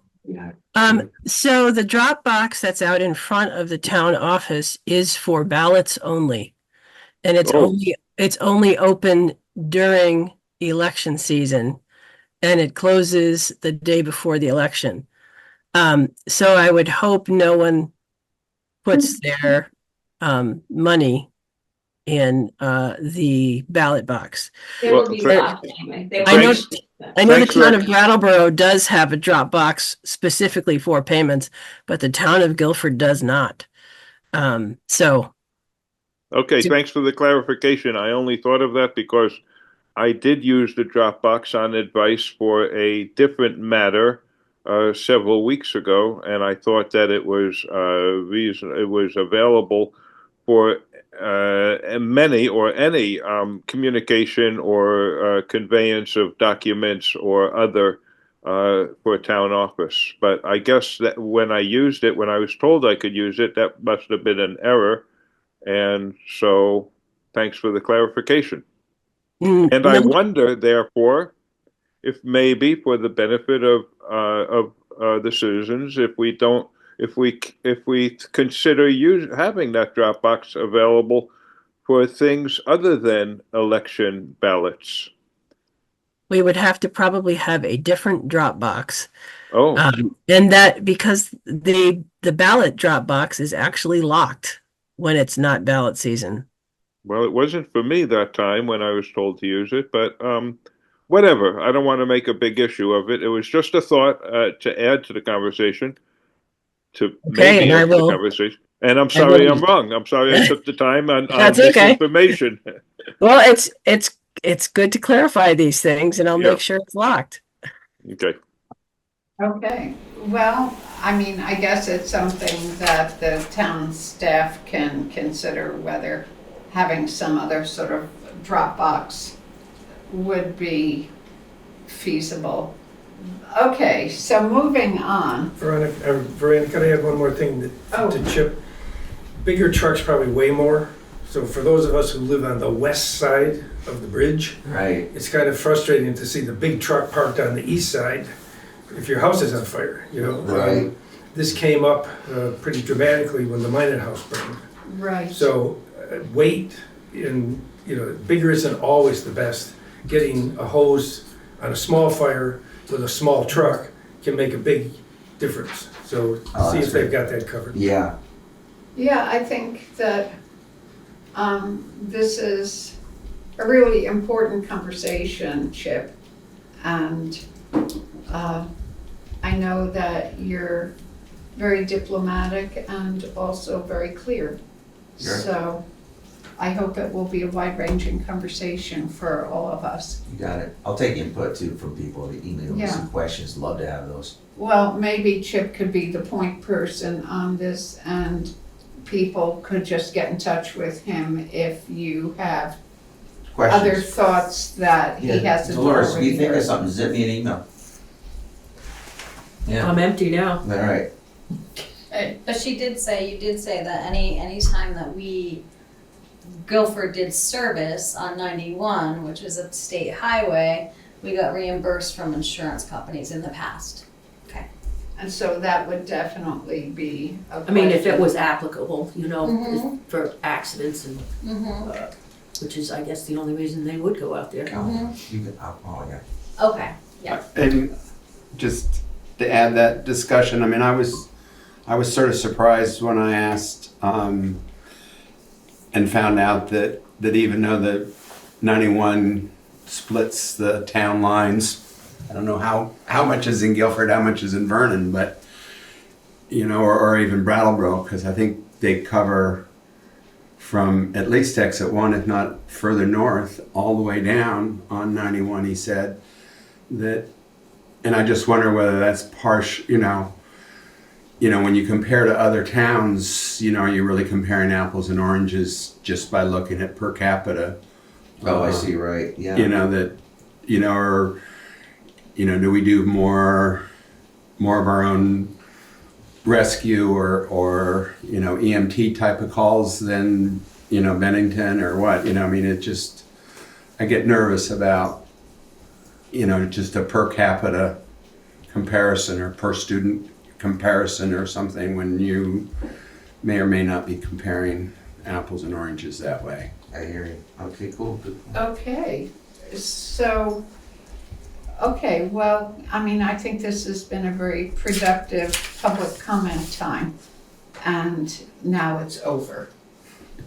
So the drop box that's out in front of the town office is for ballots only. And it's only open during election season, and it closes the day before the election. So I would hope no one puts their money in the ballot box. It will be locked anyway. They I know won't- the town of Brattleboro does have a drop box specifically for payments, but the town of Guilford does not. Okay, thanks for the clarification. I only thought of that because I did use the Dropbox on advice for a different matter several weeks ago, and I thought that it was available for many or any communication or conveyance of documents or other for a town office. But I guess that when I used it, when I was told I could use it, that must have been an error. And so, thanks for the clarification. And I wonder, therefore, if maybe for the benefit of the citizens, if we consider having that Dropbox available for things other than election ballots. We would have to probably have a different Dropbox. Oh. And that because the ballot Dropbox is actually locked when it's not ballot season. Well, it wasn't for me that time when I was told to use it, but whatever. I don't want to make a big issue of it. It was just a thought to add to the conversation, to maybe add to the conversation. And I'm sorry I'm wrong. I'm sorry I took the time on misinformation. Well, it's good to clarify these things, and I'll make sure it's locked. Okay. Okay, well, I mean, I guess it's something that the town staff can consider whether having some other sort of Dropbox would be feasible. Okay, so moving on. Veronica, can I add one more thing to Chip? Bigger trucks probably weigh more. So for those of us who live on the west side of the bridge, Right. it's kind of frustrating to see the big truck parked on the east side if your house is on fire, you know. Right. This came up pretty dramatically when the Minot House burned. Right. So weight and, bigger isn't always the best. Getting a hose on a small fire with a small truck can make a big difference. So see if they've got that covered. Yeah. Yeah, I think that this is a really important conversation, Chip. And I know that you're very diplomatic and also very clear. Sure. So I hope it will be a wide-ranging conversation for all of us. You got it. I'll take input too from people that email me some questions. Love to have those. Well, maybe Chip could be the point person on this, and people could just get in touch with him if you have Questions. other thoughts that he hasn't Dolores, if already you think of heard. something, zip me an email. Yeah. I'm empty now. All right. But you did say that any time that Guilford did service on 91, which is a state highway, we got reimbursed from insurance companies in the past. Okay. And so that would definitely be a I mean, if it question. was applicable, Mhm. for accidents and, which is, I guess, the only reason they would go out there. You can, yeah. Okay, yeah. And just to add that discussion, I mean, I was sort of surprised when I asked and found out that even though the 91 splits the town lines, I don't know how much is in Guilford, how much is in Vernon, but or even Brattleboro, because I think they cover from at least exit 1, if not further north, all the way down on 91, he said that, and I just wonder whether that's when you compare to other towns, are you really comparing apples and oranges just by looking at per capita? Oh, I see, right, yeah. Do we do more of our own rescue or EMT type of calls than, Bennington or what? I get nervous about, just a per capita comparison or per student comparison or something when you may or may not be comparing apples and oranges that way. I hear you. Okay, cool. Okay, so, well, I think this has been a very productive public comment time, and now it's over.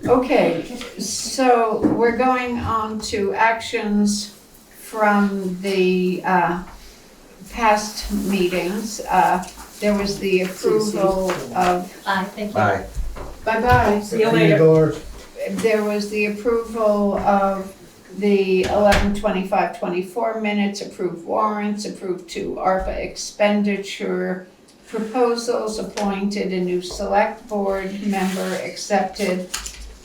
Okay, so we're going on to actions from the past meetings. There was the approval of, Thank you. Bye. bye-bye. See you See later. Doris? There was the approval of the 11/25/24 minutes, approved warrants, approved 2 ARPA expenditure proposals, appointed a new select board member, accepted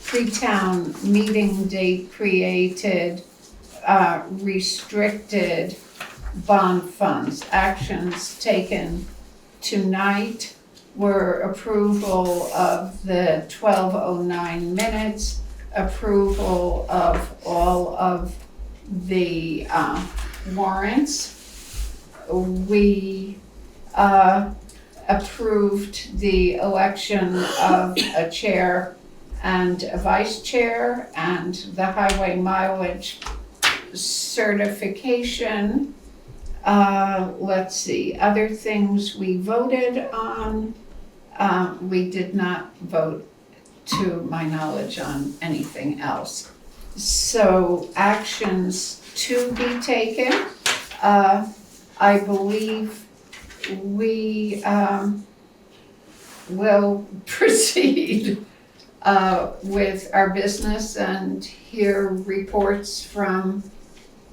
pre-town meeting date created, restricted bond funds. Actions taken tonight were approval of the 12:09 minutes, approval of all of the warrants. We approved the election of a chair and a vice chair, and the highway mileage certification. Let's see, other things we voted on. We did not vote, to my knowledge, on anything else. So actions to be taken. I believe we will proceed with our business and hear reports from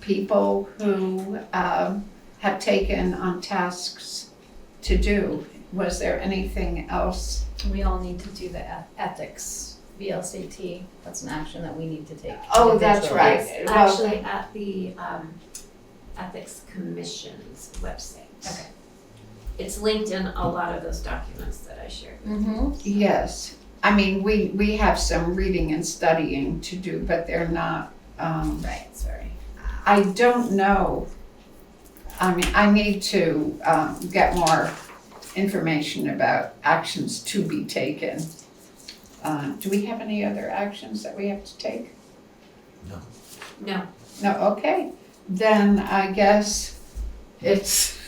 people who have taken on tasks to do. Was there anything else? We all need to do the ethics, V.S.A. That's an action that we need to take. Oh, that's individually. right. It's Well, actually at the Ethics Commission's website. Okay. It's linked in a lot of those documents that I shared. Mm-hmm. yes. We have some reading and studying to do, but they're not, Right, sorry. I don't know. I need to get more information about actions to be taken. Do we have any other actions that we have to take? No. No, okay. Then I guess it's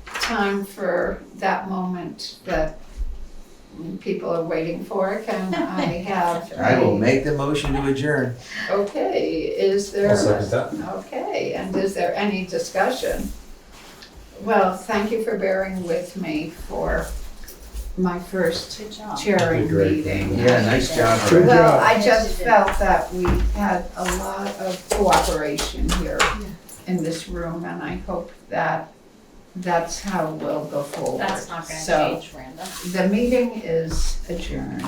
time for that moment that people are waiting for. Can I have I will make the motion to adjourn. Okay, is there? I'll second that. Okay, and is there any discussion? Well, thank you for bearing with me for my first Good job. chairing Great. meeting. Yeah, nice job. Good Well, job. I just felt that we had a lot of cooperation here in this room, and I hope that that's how we'll go forward. That's not gonna So, change, Miranda. the meeting is adjourned.